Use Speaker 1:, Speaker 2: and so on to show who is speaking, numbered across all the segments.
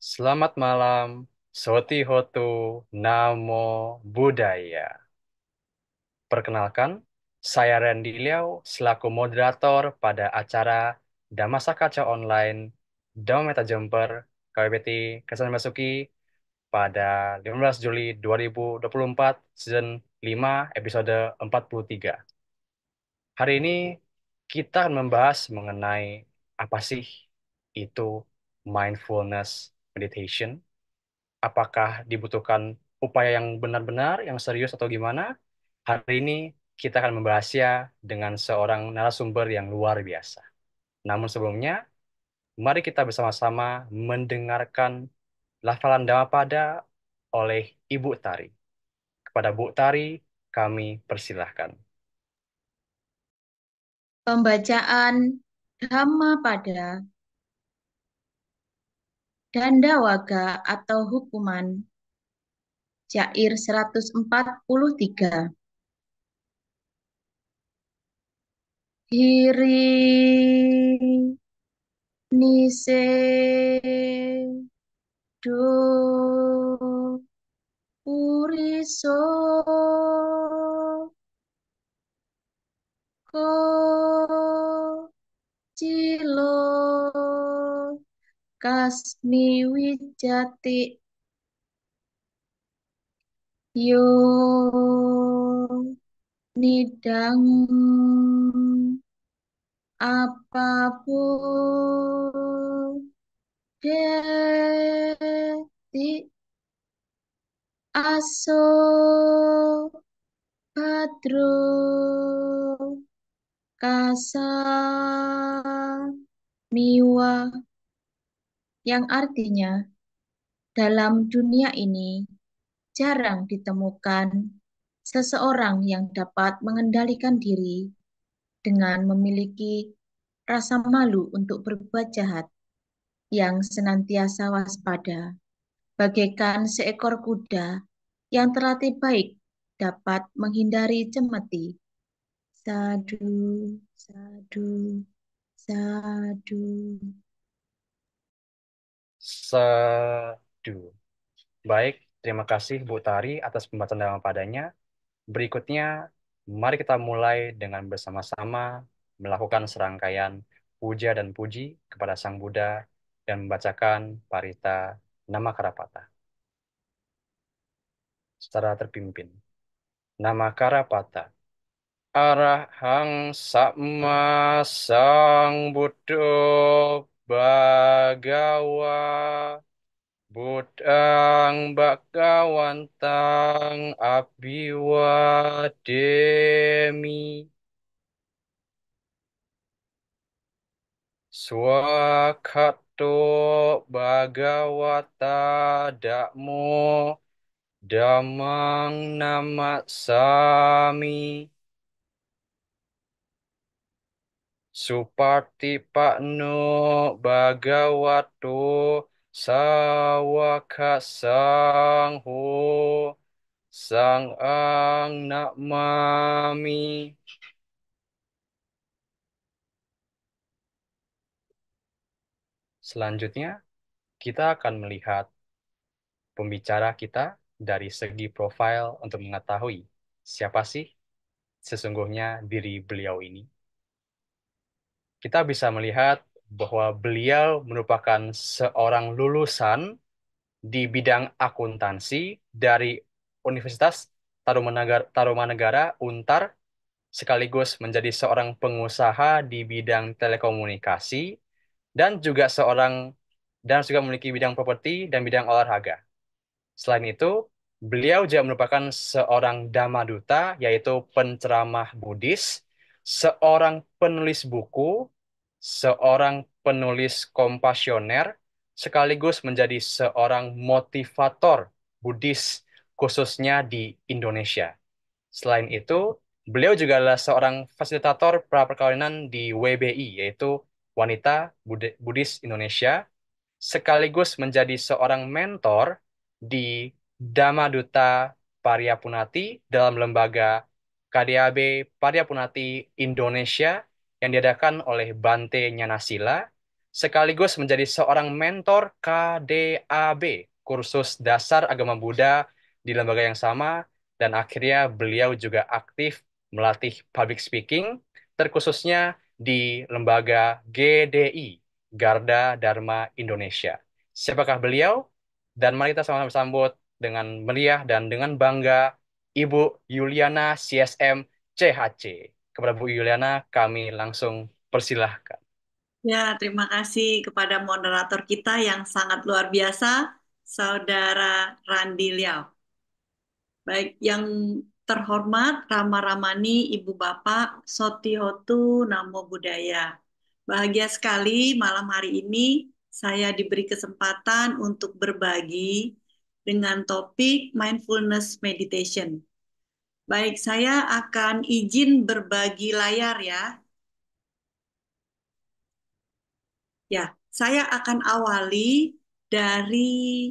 Speaker 1: Selamat malam, Soti Hotu, Namo Buddhaya. Perkenalkan, saya Randy Liao selaku moderator pada acara Damasa Kaca Online Dhamma Meta Jember KBBT Kesan Basuki pada 15 Juli 2024 season 5 episode 43. Hari ini kita akan membahas mengenai apa sih itu mindfulness meditation, apakah dibutuhkan upaya yang benar-benar, yang serius atau gimana. Hari ini kita akan membahasnya dengan seorang narasumber yang luar biasa. Namun sebelumnya, mari kita bersama-sama mendengarkan lafazan Dhammapada oleh Ibu Tari. Kepada Bu Tari, kami persilahkan.
Speaker 2: Pembacaan Dhammapada Dandawaga atau hukuman Jair 143. Hiri Nisedo Puriso Kocilo Kasmi Wijati Yo Nidang apapun deti aso badro kasa miwa, yang artinya dalam dunia ini jarang ditemukan seseorang yang dapat mengendalikan diri dengan memiliki rasa malu untuk berbuat jahat, yang senantiasa waspada, bagaikan seekor kuda yang terlatih baik dapat menghindari cemeti. Sadu, sadu, sadu.
Speaker 1: Seduh. Baik, terima kasih Bu Tari atas pembacaan dalam padanya. Berikutnya, mari kita mulai dengan bersama-sama melakukan serangkaian puja dan puji kepada Sang Buddha dan membacakan parita Nama Karapata secara terpimpin. Nama Karapata. Arahang Sama Sang Buddho Bhagawa Buddhang Bhagawantang Abhiwademi Swakato Bhagawata Dhammo Dhammang Namassami Supartipakno Bhagavato Sawaka Sangho Sangang Namami. Selanjutnya, kita akan melihat pembicara kita dari segi profil untuk mengetahui siapa sih sesungguhnya diri beliau ini. Kita bisa melihat bahwa beliau merupakan seorang lulusan di bidang akuntansi dari Universitas Tarumanegara Untar, sekaligus menjadi seorang pengusaha di bidang telekomunikasi dan juga memiliki bidang properti dan bidang olahraga. Selain itu, beliau juga merupakan seorang Dhamma Duta, yaitu penceramah Buddhis, seorang penulis buku, seorang penulis kompasioner, sekaligus menjadi seorang motivator Buddhis, khususnya di Indonesia. Selain itu, beliau juga adalah seorang fasilitator praperkawinan di WBI, yaitu Wanita Buddhis Indonesia, sekaligus menjadi seorang mentor di Dhammaduta Paryapunati dalam lembaga KDAB Paryapunati Indonesia yang diadakan oleh Bante Nyanasila, sekaligus menjadi seorang mentor KDAB, kursus dasar agama Buddha di lembaga yang sama, dan akhirnya beliau juga aktif melatih public speaking, terkhususnya di lembaga GDI, Garda Dharma Indonesia. Siapakah beliau? Dan mari kita sama-sama sambut dengan meriah dan dengan bangga Ibu Yuliana CSM CHC. Kepada Bu Yuliana, kami langsung persilahkan.
Speaker 3: Ya, terima kasih kepada moderator kita yang sangat luar biasa, Saudara Randi Liao. Baik, yang terhormat Rama Ramani, Ibu Bapak, Sotihotu Namo Buddhaya. Bahagia sekali malam hari ini saya diberi kesempatan untuk berbagi dengan topik mindfulness meditation. Baik, saya akan izin berbagi layar ya. Ya, saya akan awali dari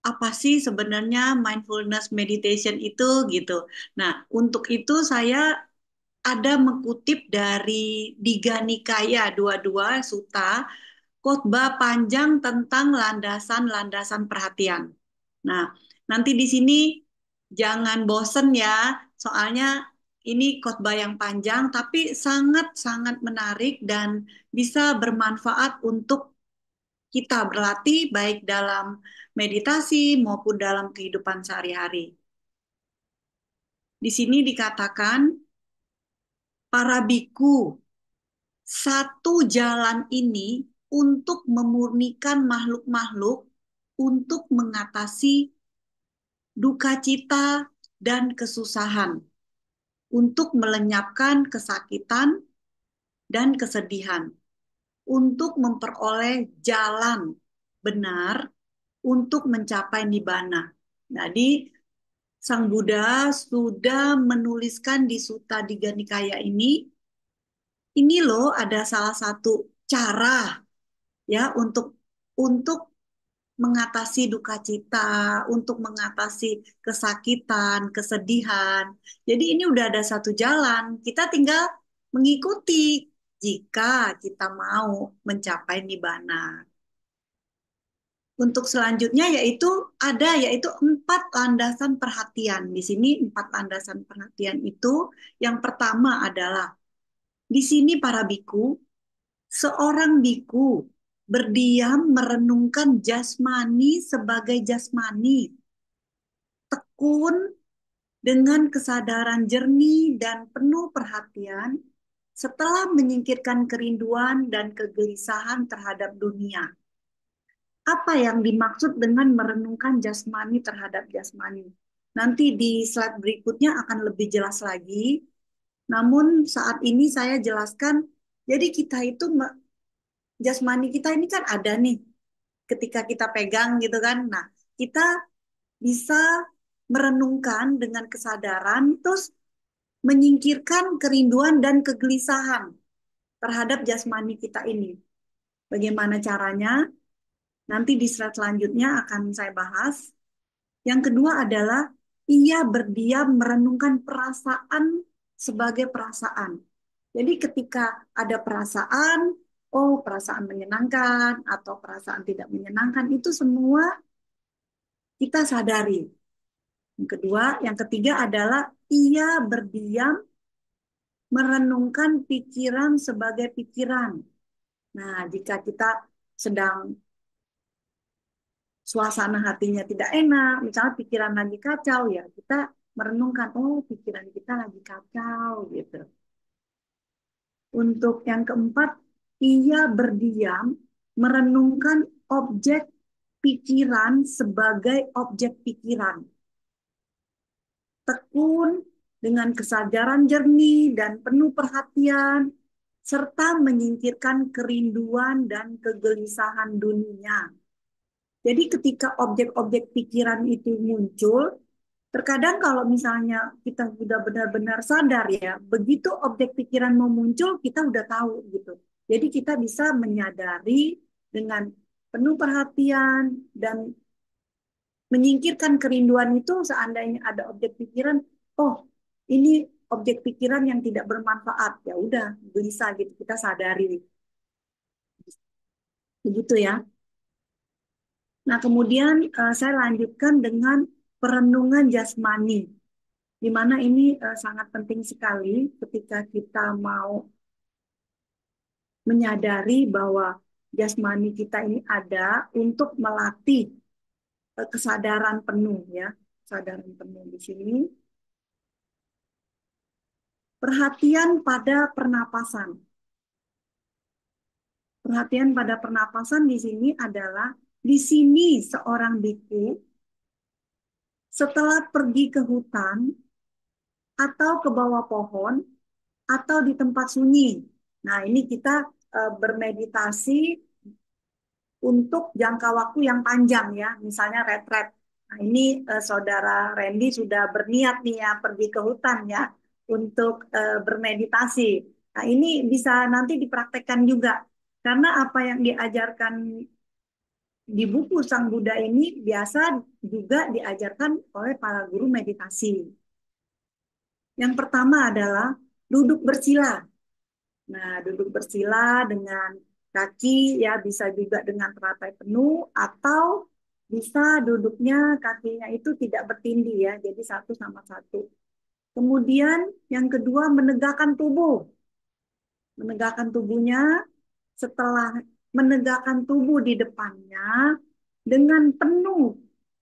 Speaker 3: apa sih sebenarnya mindfulness meditation itu gitu. Nah, untuk itu saya ada mengutip dari Diga Nikaya 22 Sutta, khotbah panjang tentang landasan-landasan perhatian. Nah, nanti di sini jangan bosen ya, soalnya ini khotbah yang panjang tapi sangat-sangat menarik dan bisa bermanfaat untuk kita berlatih baik dalam meditasi maupun dalam kehidupan sehari-hari. Di sini dikatakan, para biku, satu jalan ini untuk memurnikan makhluk-makhluk untuk mengatasi duka cita dan kesusahan, untuk melenyapkan kesakitan dan kesedihan, untuk memperoleh jalan benar untuk mencapai nibbana. Jadi, Sang Buddha sudah menuliskan di Sutta Digha Nikaya ini loh ada salah satu cara ya untuk mengatasi duka cita, untuk mengatasi kesakitan, kesedihan. Jadi ini udah ada satu jalan, kita tinggal mengikuti jika kita mau mencapai nibbana. Untuk selanjutnya yaitu 4 landasan perhatian. Di sini 4 landasan perhatian itu yang pertama adalah di sini para biku, seorang biku berdiam merenungkan jasmani sebagai jasmani, tekun dengan kesadaran jernih dan penuh perhatian setelah menyingkirkan kerinduan dan kegelisahan terhadap dunia. Apa yang dimaksud dengan merenungkan jasmani terhadap jasmani? Nanti di slide berikutnya akan lebih jelas lagi. Namun saat ini saya jelaskan, jadi kita itu, jasmani kita ini kan ada nih, ketika kita pegang gitu kan. Nah, kita bisa merenungkan dengan kesadaran, terus menyingkirkan kerinduan dan kegelisahan terhadap jasmani kita ini. Bagaimana caranya? Nanti di slide selanjutnya akan saya bahas. Yang kedua adalah ia berdiam merenungkan perasaan sebagai perasaan. Jadi ketika ada perasaan, oh perasaan menyenangkan atau perasaan tidak menyenangkan, itu semua kita sadari. Yang ketiga adalah ia berdiam merenungkan pikiran sebagai pikiran. Nah, jika kita sedang suasana hatinya tidak enak, misalnya pikiran lagi kacau, ya kita merenungkan, oh pikiran kita lagi kacau gitu. Untuk yang keempat, ia berdiam merenungkan objek pikiran sebagai objek pikiran. Tekun dengan kesadaran jernih dan penuh perhatian, serta menyingkirkan kerinduan dan kegelisahan dunia. Jadi ketika objek-objek pikiran itu muncul, terkadang kalau misalnya kita sudah benar-benar sadar ya, begitu objek pikiran mau muncul, kita udah tahu gitu. Jadi kita bisa menyadari dengan penuh perhatian dan menyingkirkan kerinduan itu seandainya ada objek pikiran, oh ini objek pikiran yang tidak bermanfaat, ya udah bisa gitu kita sadari. Begitu ya. Nah, kemudian saya lanjutkan dengan perenungan jasmani, di mana ini sangat penting sekali ketika kita mau menyadari bahwa jasmani kita ini ada untuk melatih kesadaran penuh ya, kesadaran penuh di sini. Perhatian pada pernapasan. Perhatian pada pernapasan di sini adalah di sini seorang biku setelah pergi ke hutan atau ke bawah pohon atau di tempat sunyi. Nah, ini kita bermeditasi untuk jangka waktu yang panjang ya, misalnya retret. Nah, ini saudara Randy sudah berniat nih ya pergi ke hutan ya untuk bermeditasi. Nah, ini bisa nanti dipraktekkan juga karena apa yang diajarkan di buku Sang Buddha ini biasa juga diajarkan oleh para guru meditasi. Yang pertama adalah duduk bersila. Nah, duduk bersila dengan kaki ya bisa juga dengan teratai penuh atau bisa duduknya kakinya itu tidak bertindih ya, jadi satu sama satu. Kemudian yang kedua menegakkan tubuh. Menegakkan tubuhnya setelah menegakkan tubuh di depannya dengan penuh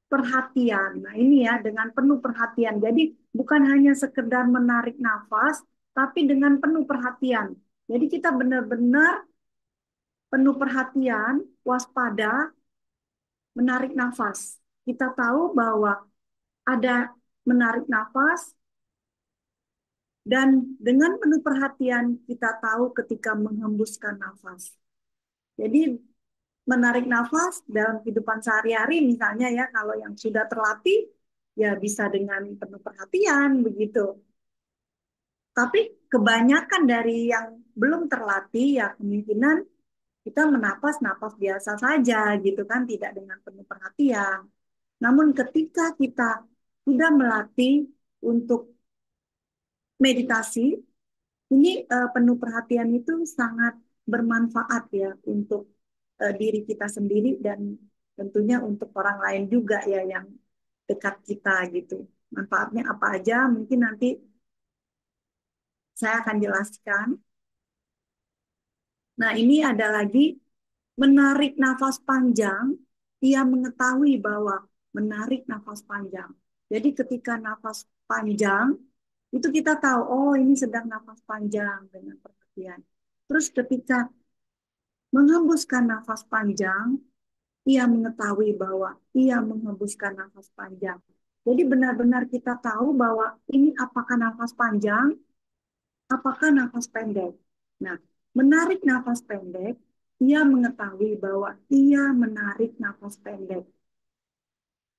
Speaker 3: perhatian. Nah, ini ya dengan penuh perhatian. Jadi bukan hanya sekedar menarik nafas, tapi dengan penuh perhatian. Jadi kita benar-benar penuh perhatian, waspada, menarik nafas. Kita tahu bahwa ada menarik nafas dan dengan penuh perhatian kita tahu ketika menghembuskan nafas. Jadi menarik nafas dalam kehidupan sehari-hari misalnya ya kalau yang sudah terlatih ya bisa dengan penuh perhatian begitu. Tapi kebanyakan dari yang belum terlatih ya kemungkinan kita menapas-napas biasa saja gitu kan, tidak dengan penuh perhatian. Namun ketika kita sudah melatih untuk meditasi, ini penuh perhatian itu sangat bermanfaat ya untuk diri kita sendiri dan tentunya untuk orang lain juga ya yang dekat kita gitu. Manfaatnya apa aja mungkin nanti saya akan jelaskan. Nah, ini ada lagi menarik nafas panjang, ia mengetahui bahwa menarik nafas panjang. Jadi ketika nafas panjang, itu kita tahu, oh ini sedang nafas panjang dengan perhatian. Terus ketika menghembuskan nafas panjang, ia mengetahui bahwa ia menghembuskan nafas panjang. Jadi benar-benar kita tahu bahwa ini apakah nafas panjang, apakah nafas pendek. Nah, menarik nafas pendek, ia mengetahui bahwa ia menarik nafas pendek.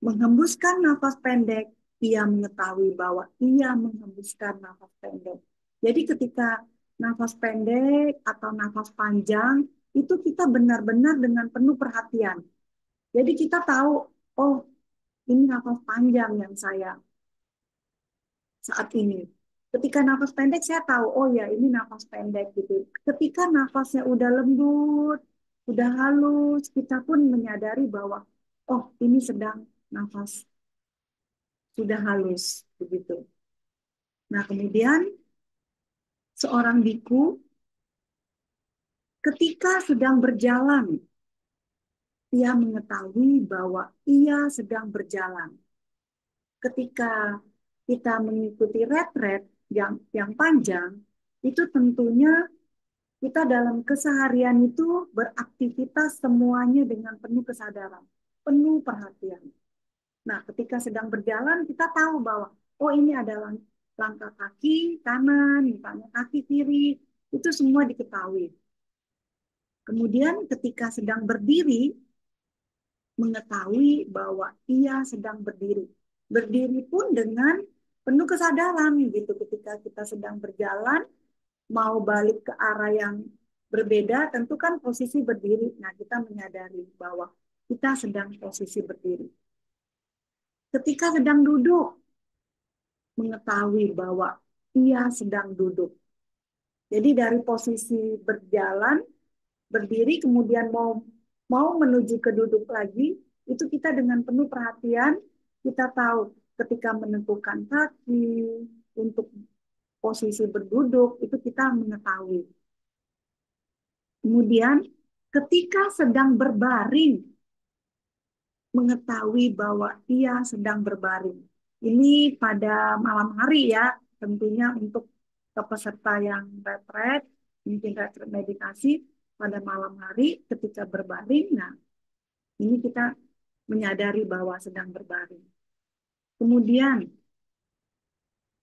Speaker 3: Menghembuskan nafas pendek, ia mengetahui bahwa ia menghembuskan nafas pendek. Jadi ketika nafas pendek atau nafas panjang, itu kita benar-benar dengan penuh perhatian. Jadi kita tahu, oh ini nafas panjang yang saya saat ini. Ketika nafas pendek saya tahu, oh ya ini nafas pendek gitu. Ketika nafasnya udah lembut, udah halus, kita pun menyadari bahwa oh ini sedang nafas sudah halus begitu. Nah, kemudian seorang biku ketika sedang berjalan, ia mengetahui bahwa ia sedang berjalan. Ketika kita mengikuti retret yang panjang, itu tentunya kita dalam keseharian itu beraktivitas semuanya dengan penuh kesadaran, penuh perhatian. Nah, ketika sedang berjalan, kita tahu bahwa, oh ini adalah langkah kaki kanan, misalnya kaki kiri, itu semua diketahui. Kemudian ketika sedang berdiri, mengetahui bahwa ia sedang berdiri. Berdiri pun dengan penuh kesadaran gitu. Ketika kita sedang berjalan, mau balik ke arah yang berbeda, tentu kan posisi berdiri. Nah, kita menyadari bahwa kita sedang posisi berdiri. Ketika sedang duduk, mengetahui bahwa ia sedang duduk. Jadi dari posisi berjalan, berdiri, kemudian mau mau menuju ke duduk lagi, itu kita dengan penuh perhatian, kita tahu ketika menentukan kaki untuk posisi berduduk, itu kita mengetahui. Kemudian ketika sedang berbaring, mengetahui bahwa ia sedang berbaring. Ini pada malam hari ya, tentunya untuk peserta yang retret, mungkin retret meditasi pada malam hari ketika berbaring. Nah, ini kita menyadari bahwa sedang berbaring. Kemudian,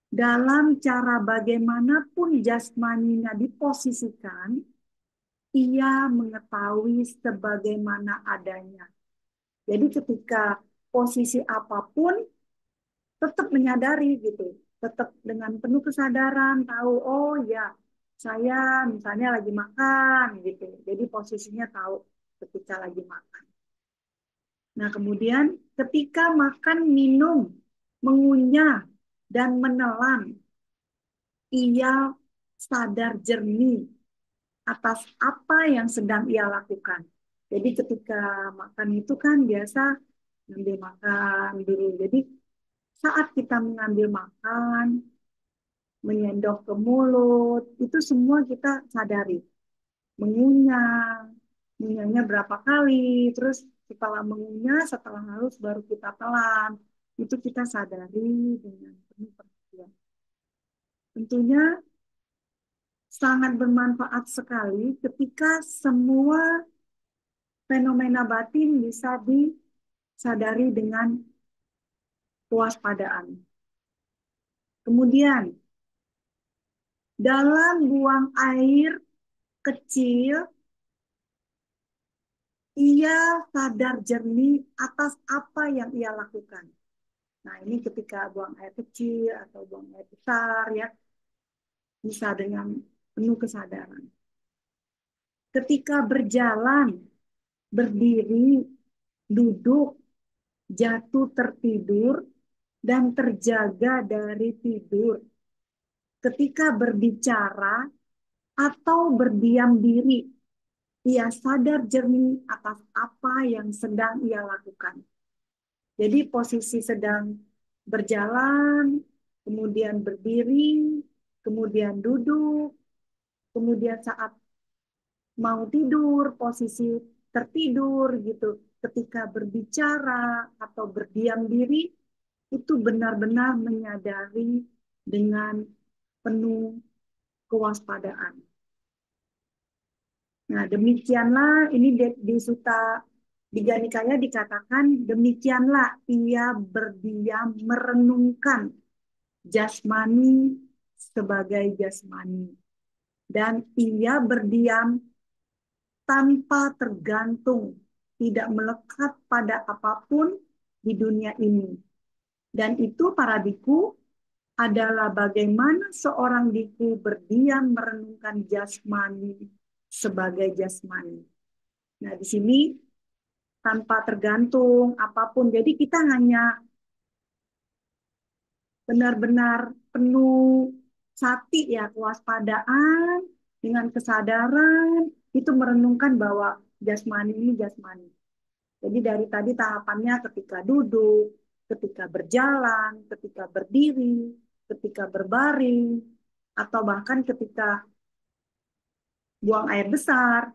Speaker 3: dalam cara bagaimanapun jasmaninya diposisikan, ia mengetahui sebagaimana adanya. Jadi ketika posisi apapun, tetap menyadari gitu. Tetap dengan penuh kesadaran, tahu, oh ya, saya misalnya lagi makan gitu. Jadi posisinya tahu ketika lagi makan. Nah, kemudian ketika makan, minum, mengunyah, dan menelan, ia sadar jernih atas apa yang sedang ia lakukan. Jadi ketika makan itu kan biasa ngambil makan dulu. Jadi saat kita mengambil makan, menyendok ke mulut, itu semua kita sadari. Mengunyah, mengunyahnya berapa kali, terus setelah mengunyah, setelah halus baru kita telan. Itu kita sadari dengan penuh perhatian. Tentunya sangat bermanfaat sekali ketika semua fenomena batin bisa disadari dengan kewaspadaan. Kemudian, dalam buang air kecil, ia sadar jernih atas apa yang ia lakukan. Nah, ini ketika buang air kecil atau buang air besar ya, bisa dengan penuh kesadaran. Ketika berjalan, berdiri, duduk, jatuh tertidur, dan terjaga dari tidur. Ketika berbicara atau berdiam diri, ia sadar jernih atas apa yang sedang ia lakukan. Jadi posisi sedang berjalan, kemudian berdiri, kemudian duduk, kemudian saat mau tidur, posisi tertidur gitu. Ketika berbicara atau berdiam diri, itu benar-benar menyadari dengan penuh kewaspadaan. Nah, demikianlah ini di Sutta Digha Nikaya dikatakan, demikianlah ia berdiam merenungkan jasmani sebagai jasmani. Dan ia berdiam tanpa tergantung, tidak melekat pada apapun di dunia ini. Dan itu para biku adalah bagaimana seorang biku berdiam merenungkan jasmani sebagai jasmani. Nah, di sini tanpa tergantung apapun. Jadi kita hanya benar-benar penuh sati ya, kewaspadaan dengan kesadaran itu merenungkan bahwa jasmani ini jasmani. Jadi dari tadi tahapannya ketika duduk, ketika berjalan, ketika berdiri, ketika berbaring, atau bahkan ketika buang air besar,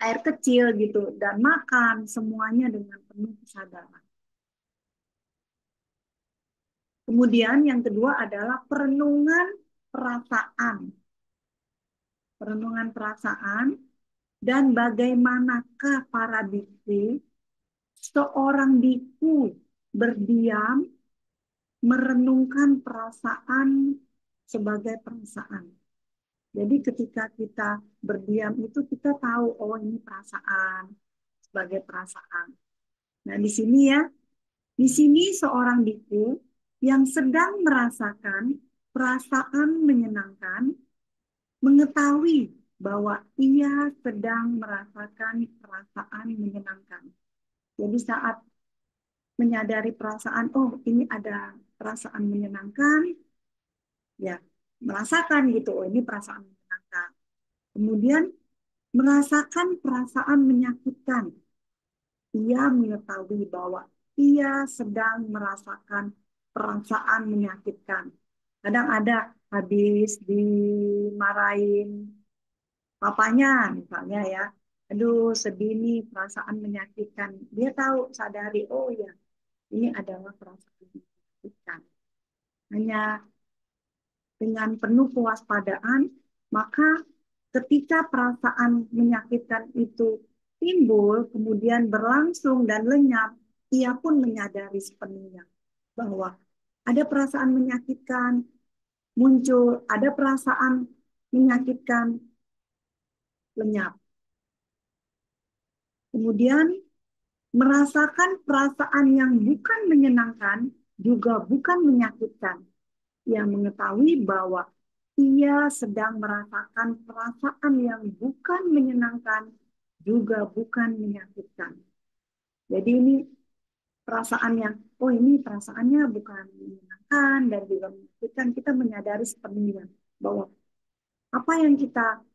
Speaker 3: air kecil gitu, dan makan, semuanya dengan penuh kesadaran. Kemudian yang kedua adalah perenungan perasaan. Perenungan perasaan dan bagaimanakah para biksu, seorang biku berdiam merenungkan perasaan sebagai perasaan. Jadi ketika kita berdiam itu kita tahu, oh ini perasaan sebagai perasaan. Nah di sini ya, di sini seorang biku yang sedang merasakan perasaan menyenangkan, mengetahui bahwa ia sedang merasakan perasaan menyenangkan. Jadi saat menyadari perasaan, oh ini ada perasaan menyenangkan, ya merasakan gitu, oh ini perasaan menyenangkan. Kemudian merasakan perasaan menyakitkan. Ia mengetahui bahwa ia sedang merasakan perasaan menyakitkan. Kadang ada habis dimarahin papanya misalnya ya, aduh sedih nih perasaan menyakitkan. Dia tahu, sadari, oh ya ini adalah perasaan menyakitkan. Hanya dengan penuh kewaspadaan, maka ketika perasaan menyakitkan itu timbul, kemudian berlangsung dan lenyap, ia pun menyadari sepenuhnya bahwa ada perasaan menyakitkan muncul, ada perasaan menyakitkan lenyap. Kemudian merasakan perasaan yang bukan menyenangkan juga bukan menyakitkan. Yang mengetahui bahwa ia sedang merasakan perasaan yang bukan menyenangkan, juga bukan menyakitkan. Jadi ini perasaan yang, oh ini perasaannya bukan menyenangkan dan juga menyakitkan. Kita menyadari sepenuhnya bahwa apa yang kita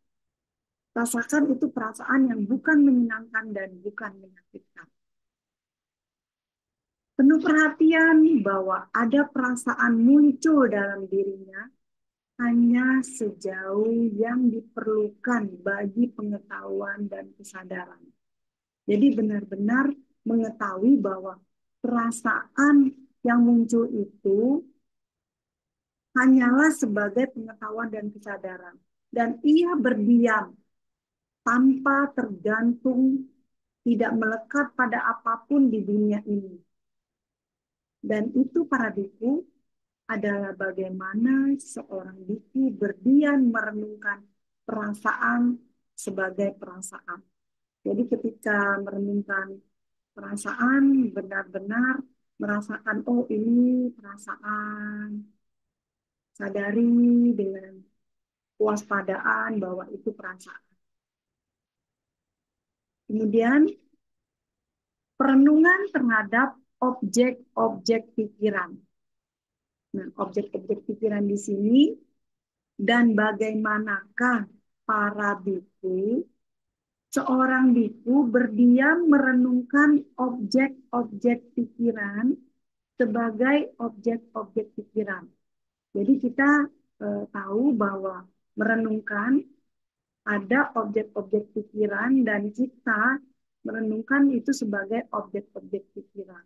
Speaker 3: rasakan itu perasaan yang bukan menyenangkan dan bukan menyakitkan. Penuh perhatian bahwa ada perasaan muncul dalam dirinya hanya sejauh yang diperlukan bagi pengetahuan dan kesadaran. Jadi benar-benar mengetahui bahwa perasaan yang muncul itu hanyalah sebagai pengetahuan dan kesadaran. Dan ia berdiam tanpa tergantung, tidak melekat pada apapun di dunia ini. Dan itu para biku adalah bagaimana seorang biku berdiam merenungkan perasaan sebagai perasaan. Jadi ketika merenungkan perasaan, benar-benar merasakan, oh ini perasaan, sadari dengan kewaspadaan bahwa itu perasaan. Kemudian perenungan terhadap objek-objek pikiran. Nah, objek-objek pikiran di sini dan bagaimanakah para biku, seorang biku berdiam merenungkan objek-objek pikiran sebagai objek-objek pikiran. Jadi kita tahu bahwa merenungkan ada objek-objek pikiran dan kita merenungkan itu sebagai objek-objek pikiran.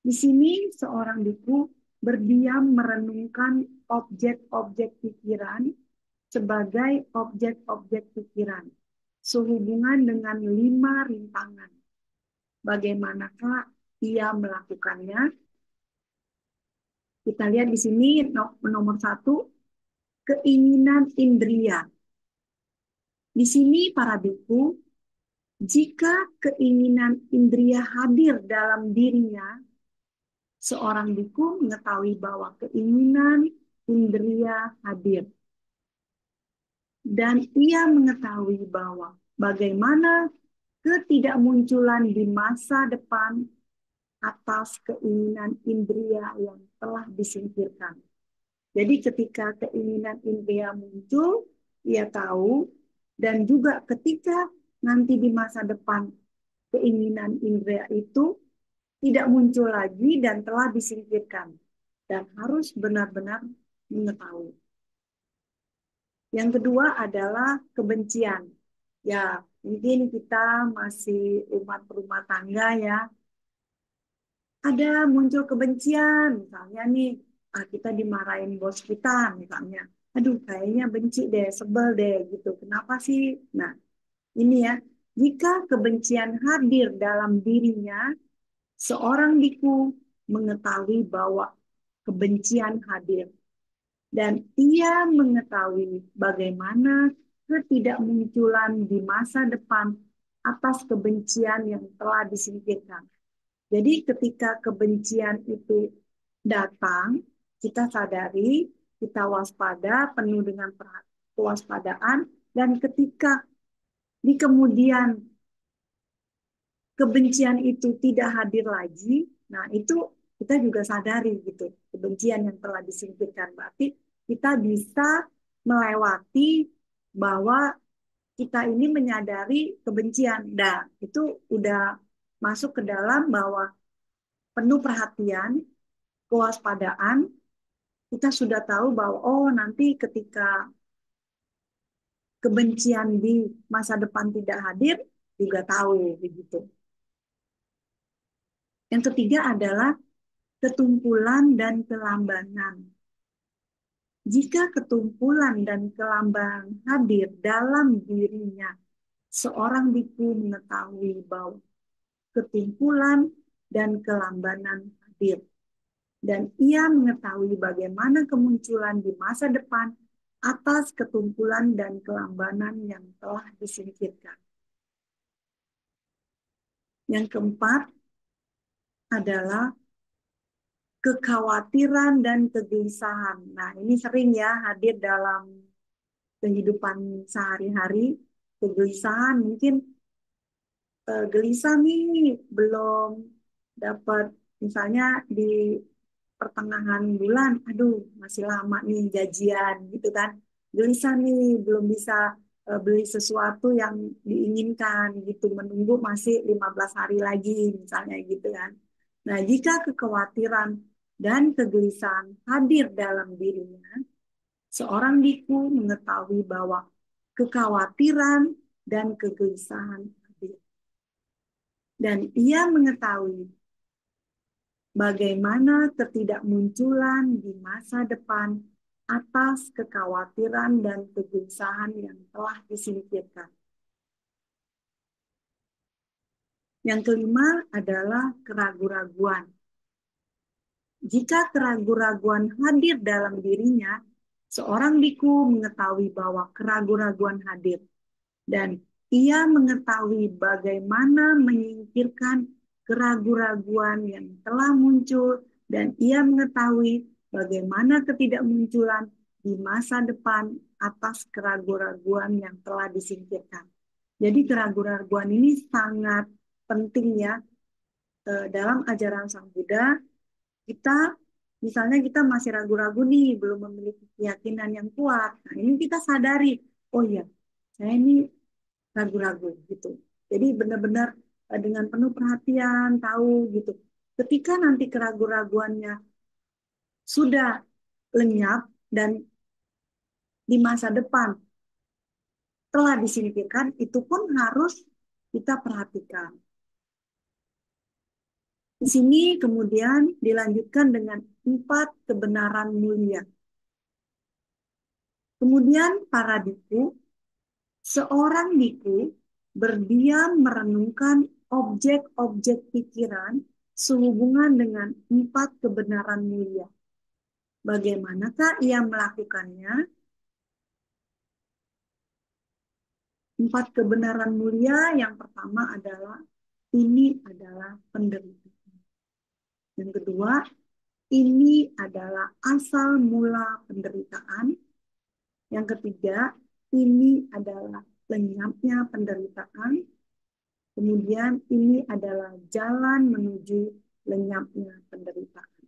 Speaker 3: Di sini seorang biku berdiam merenungkan objek-objek pikiran sebagai objek-objek pikiran sehubungan dengan 5 rintangan. Bagaimanakah ia melakukannya? Kita lihat di sini nomor 1, keinginan indria. Di sini para biku, jika keinginan indria hadir dalam dirinya, seorang biku mengetahui bahwa keinginan indria hadir. Dan ia mengetahui bahwa bagaimana ketidakmunculan di masa depan atas keinginan indria yang telah disingkirkan. Jadi ketika keinginan indria muncul, ia tahu, dan juga ketika nanti di masa depan keinginan indria itu tidak muncul lagi dan telah disingkirkan. Dan harus benar-benar mengetahui. Yang kedua adalah kebencian. Ya, mungkin kita masih umat rumah tangga ya. Ada muncul kebencian, misalnya nih, kita dimarahin bos kita misalnya. Aduh, kayaknya benci deh, sebel deh gitu. Kenapa sih? Nah, ini ya, jika kebencian hadir dalam dirinya, seorang biku mengetahui bahwa kebencian hadir. Dan ia mengetahui bagaimana ketidakmunculan di masa depan atas kebencian yang telah disingkirkan. Jadi ketika kebencian itu datang, kita sadari, kita waspada, penuh dengan kewaspadaan, dan ketika di kemudian kebencian itu tidak hadir lagi, nah itu kita juga sadari gitu, kebencian yang telah disingkirkan. Berarti kita bisa melewati bahwa kita ini menyadari kebencian. Nah, itu udah masuk ke dalam bahwa penuh perhatian, kewaspadaan, kita sudah tahu bahwa oh nanti ketika kebencian di masa depan tidak hadir, juga tahu begitu. Yang ketiga adalah ketumpulan dan kelambanan. Jika ketumpulan dan kelambanan hadir dalam dirinya, seorang biku mengetahui bahwa ketumpulan dan kelambanan hadir. Dan ia mengetahui bagaimana kemunculan di masa depan atas ketumpulan dan kelambanan yang telah disingkirkan. Yang keempat adalah kekhawatiran dan kegelisahan. Nah, ini sering ya hadir dalam kehidupan sehari-hari. Kegelisahan mungkin gelisah nih belum dapat misalnya di pertengahan bulan, aduh masih lama nih gajian gitu kan. Gelisah nih belum bisa beli sesuatu yang diinginkan gitu, menunggu masih 15 hari lagi misalnya gitu kan. Nah, jika kekhawatiran dan kegelisahan hadir dalam dirinya, seorang biku mengetahui bahwa kekhawatiran dan kegelisahan hadir. Dan ia mengetahui bagaimana ketidakmunculan di masa depan atas kekhawatiran dan kegelisahan yang telah disingkirkan. Yang kelima adalah keraguan-raguan. Jika keraguan-raguan hadir dalam dirinya, seorang biku mengetahui bahwa keraguan-raguan hadir dan ia mengetahui bagaimana menyingkirkan keraguan-raguan yang telah muncul dan ia mengetahui bagaimana ketidakmunculan di masa depan atas keraguan-raguan yang telah disingkirkan. Jadi keraguan-raguan ini sangat penting ya dalam ajaran Sang Buddha. Kita misalnya kita masih ragu-ragu nih, belum memiliki keyakinan yang kuat. Nah, ini kita sadari, oh ya, saya ini ragu-ragu gitu. Jadi benar-benar dengan penuh perhatian tahu gitu. Ketika nanti keraguan-raguannya sudah lenyap dan di masa depan telah disingkirkan, itu pun harus kita perhatikan. Di sini kemudian dilanjutkan dengan 4 kebenaran mulia. Kemudian para biku, seorang biku berdiam merenungkan objek-objek pikiran sehubungan dengan 4 kebenaran mulia. Bagaimanakah ia melakukannya? 4 kebenaran mulia yang pertama adalah ini adalah penderitaan. Yang kedua, ini adalah asal mula penderitaan. Yang ketiga, ini adalah lenyapnya penderitaan. Kemudian ini adalah jalan menuju lenyapnya penderitaan.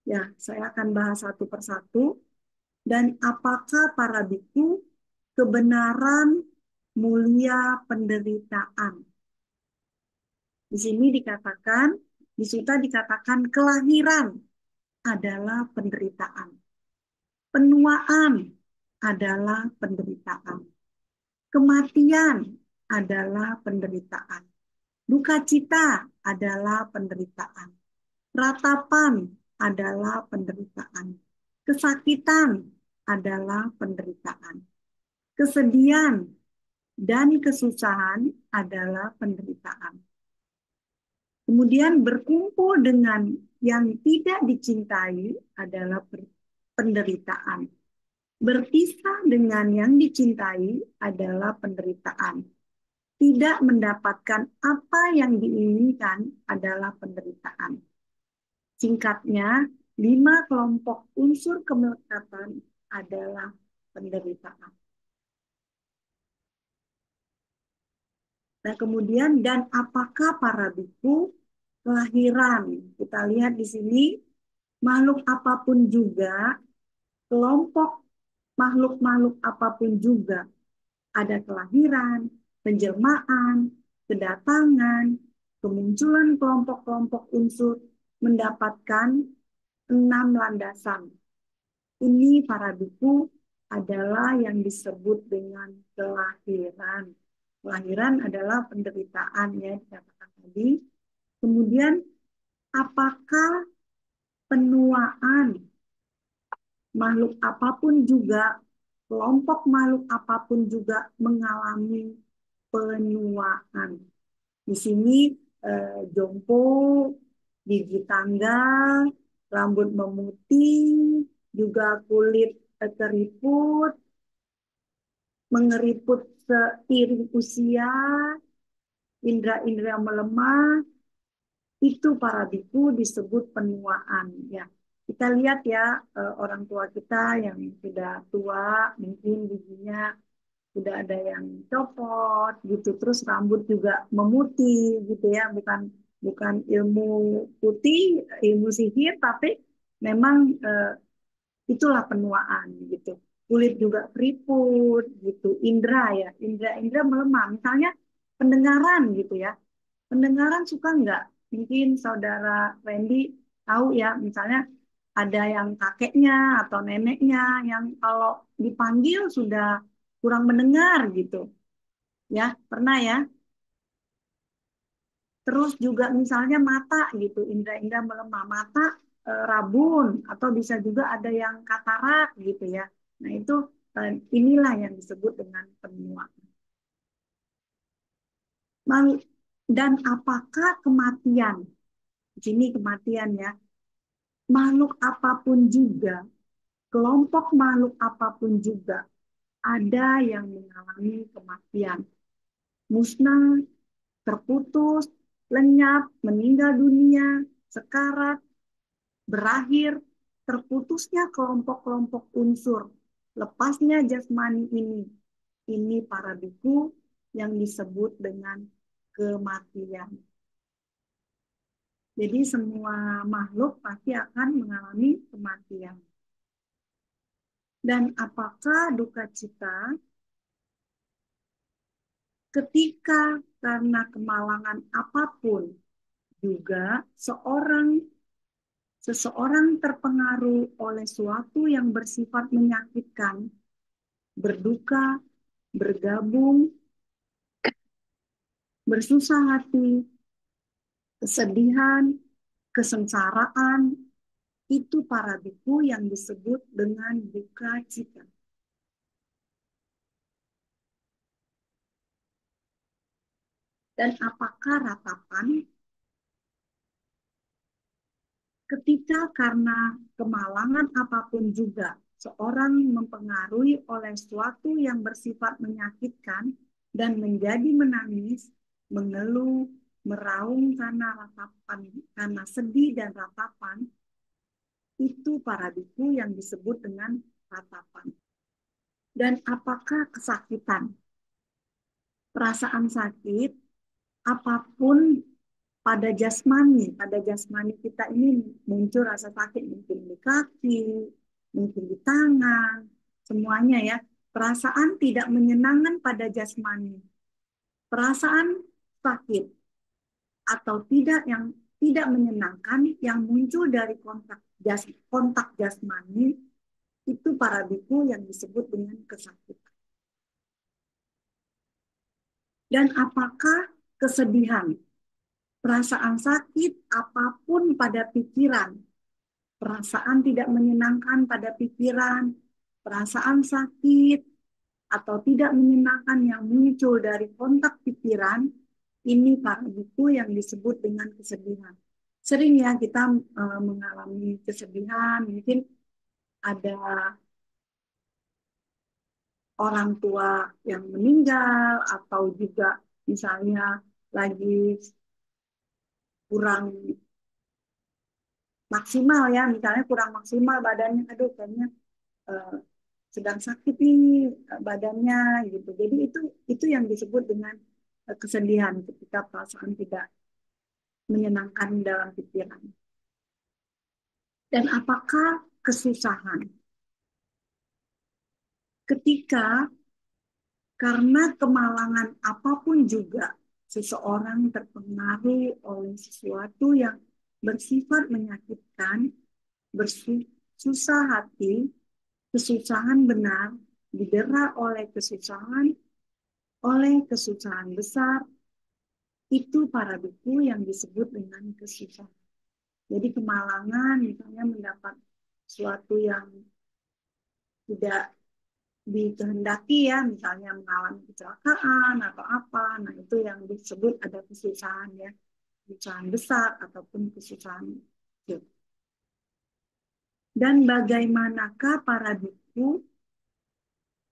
Speaker 3: Ya, saya akan bahas satu persatu. Dan apakah para biku kebenaran mulia penderitaan? Di sini dikatakan, di sutta dikatakan kelahiran adalah penderitaan. Penuaan adalah penderitaan. Kematian adalah penderitaan. Duka cita adalah penderitaan. Ratapan adalah penderitaan. Kesakitan adalah penderitaan. Kesedihan dan kesusahan adalah penderitaan. Kemudian berkumpul dengan yang tidak dicintai adalah penderitaan. Berpisah dengan yang dicintai adalah penderitaan. Tidak mendapatkan apa yang diinginkan adalah penderitaan. Singkatnya, 5 kelompok unsur kemelekatan adalah penderitaan. Nah, kemudian dan apakah para biku kelahiran? Kita lihat di sini makhluk apapun juga, kelompok makhluk-makhluk apapun juga Ada kelahiran, penjelmaan, kedatangan, kemunculan kelompok-kelompok unsur mendapatkan 6 landasan. Ini para biku adalah yang disebut dengan kelahiran. Kelahiran adalah penderitaan ya dikatakan tadi. Kemudian apakah penuaan makhluk apapun juga, kelompok makhluk apapun juga mengalami penuaan. Di sini jompo, gigi tanggal, rambut memutih, juga kulit keriput, mengeriput seiring usia, indera-indera melemah, itu para biku disebut penuaan ya. Kita lihat ya orang tua kita yang sudah tua, mungkin giginya sudah ada yang copot gitu, terus rambut juga memutih gitu ya, bukan bukan ilmu putih, ilmu sihir, tapi memang itulah penuaan gitu. Kulit juga keriput gitu, indera ya, indera-indera melemah. Misalnya pendengaran gitu ya, pendengaran suka nggak? Mungkin saudara Randy tahu ya, misalnya ada yang kakeknya atau neneknya yang kalau dipanggil sudah kurang mendengar gitu. Ya, pernah ya. Terus juga misalnya mata gitu, indera-indera melemah mata, rabun atau bisa juga ada yang katarak gitu ya. Nah, itu inilah yang disebut dengan penuaan. Dan apakah kematian? Di sini kematian ya. Makhluk apapun juga, kelompok makhluk apapun juga ada yang mengalami kematian. Musnah, terputus, lenyap, meninggal dunia, sekarat, berakhir, terputusnya kelompok-kelompok unsur, lepasnya jasmani ini. Ini para biku yang disebut dengan kematian. Jadi semua makhluk pasti akan mengalami kematian. Dan apakah duka cita ketika karena kemalangan apapun juga seseorang terpengaruh oleh suatu yang bersifat menyakitkan, berduka, bergabung, bersusah hati, kesedihan, kesengsaraan, itu para biku yang disebut dengan duka cita. Dan apakah ratapan ketika karena kemalangan apapun juga seorang mempengaruhi oleh suatu yang bersifat menyakitkan dan menjadi menangis, mengeluh, meraung karena ratapan, karena sedih dan ratapan, itu para biku yang disebut dengan ratapan. Dan apakah kesakitan? Perasaan sakit apapun pada jasmani kita ini muncul rasa sakit, mungkin di kaki, mungkin di tangan, semuanya ya. Perasaan tidak menyenangkan pada jasmani. Perasaan sakit atau tidak yang tidak menyenangkan yang muncul dari kontak jasmani itu para biku yang disebut dengan kesakitan. Dan apakah kesedihan? Perasaan sakit apapun pada pikiran, perasaan tidak menyenangkan pada pikiran, perasaan sakit atau tidak menyenangkan yang muncul dari kontak pikiran, ini para biku yang disebut dengan kesedihan. Sering ya kita mengalami kesedihan, mungkin ada orang tua yang meninggal atau juga misalnya lagi kurang maksimal ya, misalnya kurang maksimal badannya, aduh kayaknya uh, sedang sakit nih badannya gitu. Jadi itu yang disebut dengan kesedihan ketika perasaan tidak menyenangkan dalam pikiran. Dan apakah kesusahan? Ketika Karena kemalangan apapun juga, seseorang terpengaruh oleh sesuatu yang bersifat menyakitkan, bersusah hati, kesusahan benar, didera oleh kesusahan besar, itu para biku yang disebut dengan kesusahan. Jadi kemalangan misalnya mendapat sesuatu yang tidak dikehendaki ya, misalnya mengalami kecelakaan atau apa, nah itu yang disebut ada kesusahan ya, kesusahan besar ataupun kesusahan kecil. Dan bagaimanakah para biku?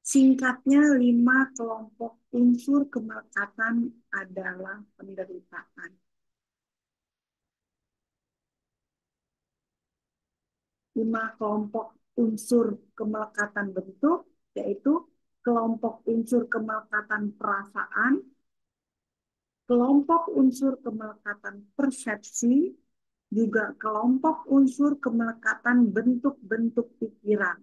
Speaker 3: Singkatnya, 5 kelompok unsur kemelekatan adalah penderitaan. 5 kelompok unsur kemelekatan bentuk, yaitu kelompok unsur kemelekatan perasaan, kelompok unsur kemelekatan persepsi, juga kelompok unsur kemelekatan bentuk-bentuk pikiran.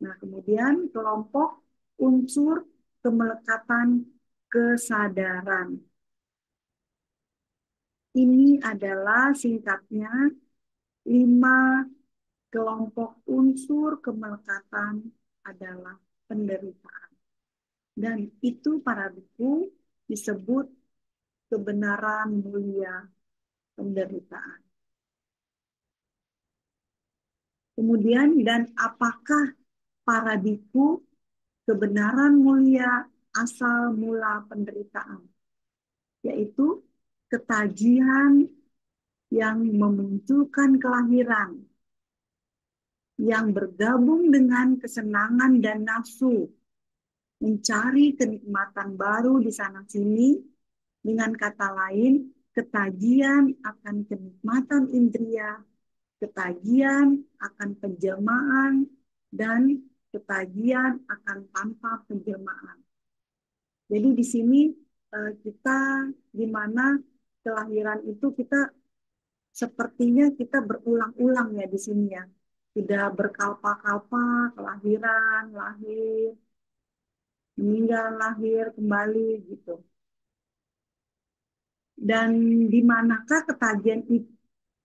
Speaker 3: Nah, kemudian kelompok unsur kemelekatan kesadaran. Ini adalah singkatnya 5 kelompok unsur kemelekatan adalah penderitaan. Dan itu para biku disebut kebenaran mulia penderitaan. Kemudian, dan apakah para biku kebenaran mulia asal mula penderitaan? Yaitu ketajian yang memunculkan kelahiran, yang bergabung dengan kesenangan dan nafsu, mencari kenikmatan baru di sana-sini, dengan kata lain, ketagihan akan kenikmatan indria, ketagihan akan penjelmaan, dan ketagihan akan tanpa penjelmaan. Jadi di sini kita di mana kelahiran itu kita sepertinya kita berulang-ulang ya di sini ya. Tidak berkalpa-kalpa, kelahiran, lahir, meninggal, lahir, kembali gitu. Dan di manakah ketagihan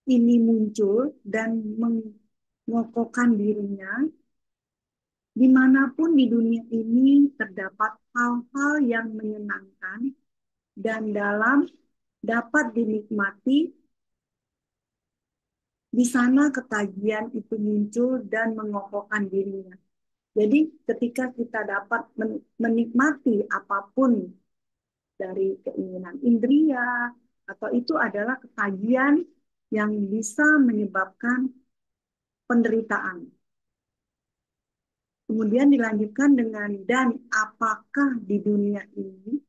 Speaker 3: ini muncul dan mengokohkan dirinya, dimanapun di dunia ini terdapat hal-hal yang menyenangkan dan dapat dinikmati, di sana ketagihan itu muncul dan mengokohkan dirinya. Jadi ketika kita dapat menikmati apapun dari keinginan indria, atau itu adalah ketagihan yang bisa menyebabkan penderitaan. Kemudian dilanjutkan dengan, dan apakah di dunia ini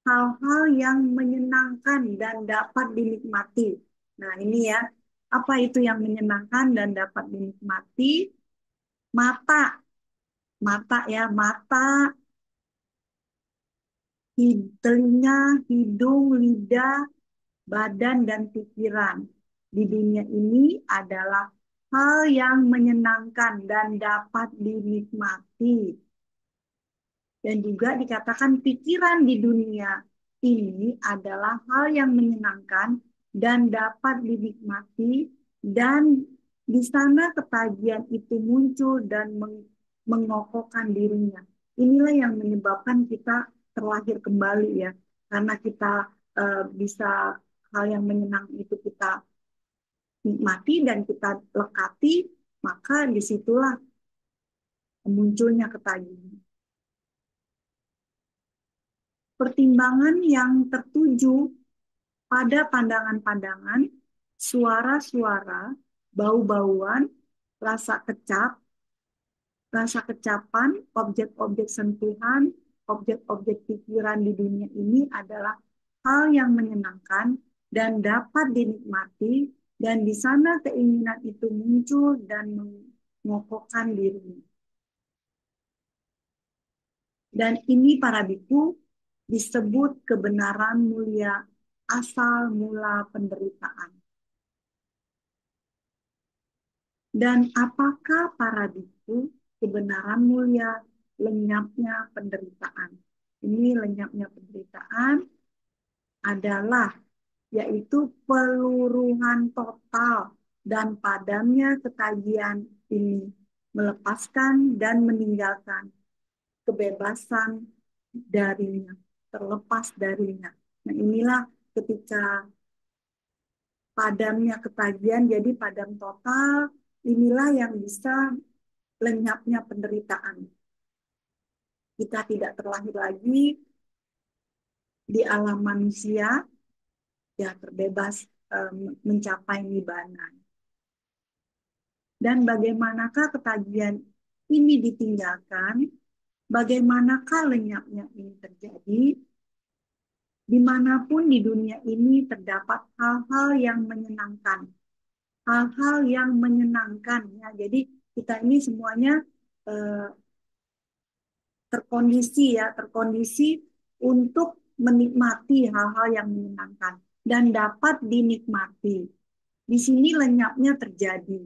Speaker 3: hal-hal yang menyenangkan dan dapat dinikmati. Nah ini ya, apa itu yang menyenangkan dan dapat dinikmati? Mata, mata ya, mata, telinga, hidung, lidah, badan, dan pikiran. Di dunia ini adalah hal yang menyenangkan dan dapat dinikmati. Dan juga dikatakan pikiran di dunia ini adalah hal yang menyenangkan dan dapat dinikmati, dan di sana ketagihan itu muncul dan mengokohkan dirinya. Inilah yang menyebabkan kita terlahir kembali ya, karena kita bisa hal yang menyenangkan itu kita nikmati dan kita lekati, maka disitulah munculnya ketagihan. Pertimbangan yang tertuju pada pandangan-pandangan, suara-suara, bau-bauan, rasa kecap, rasa kecapan, objek-objek sentuhan, objek-objek pikiran di dunia ini adalah hal yang menyenangkan dan dapat dinikmati, dan di sana keinginan itu muncul dan mengokohkan diri. Dan ini para biku disebut kebenaran mulia asal mula penderitaan. Dan apakah para biku kebenaran mulia lenyapnya penderitaan. Ini lenyapnya penderitaan adalah yaitu peluruhan total dan padamnya ketagihan ini, melepaskan dan meninggalkan kebebasan darinya, terlepas darinya. Nah, inilah ketika padamnya ketagihan, jadi padam total, inilah yang bisa lenyapnya penderitaan. Kita tidak terlahir lagi di alam manusia, ya terbebas mencapai nibbana. Dan bagaimanakah ketagihan ini ditinggalkan? Bagaimanakah lenyapnya ini terjadi? Dimanapun di dunia ini terdapat hal-hal yang menyenangkan, hal-hal yang menyenangkan. Ya, jadi kita ini semuanya eh, terkondisi untuk menikmati hal-hal yang menyenangkan dan dapat dinikmati. Di sini lenyapnya terjadi.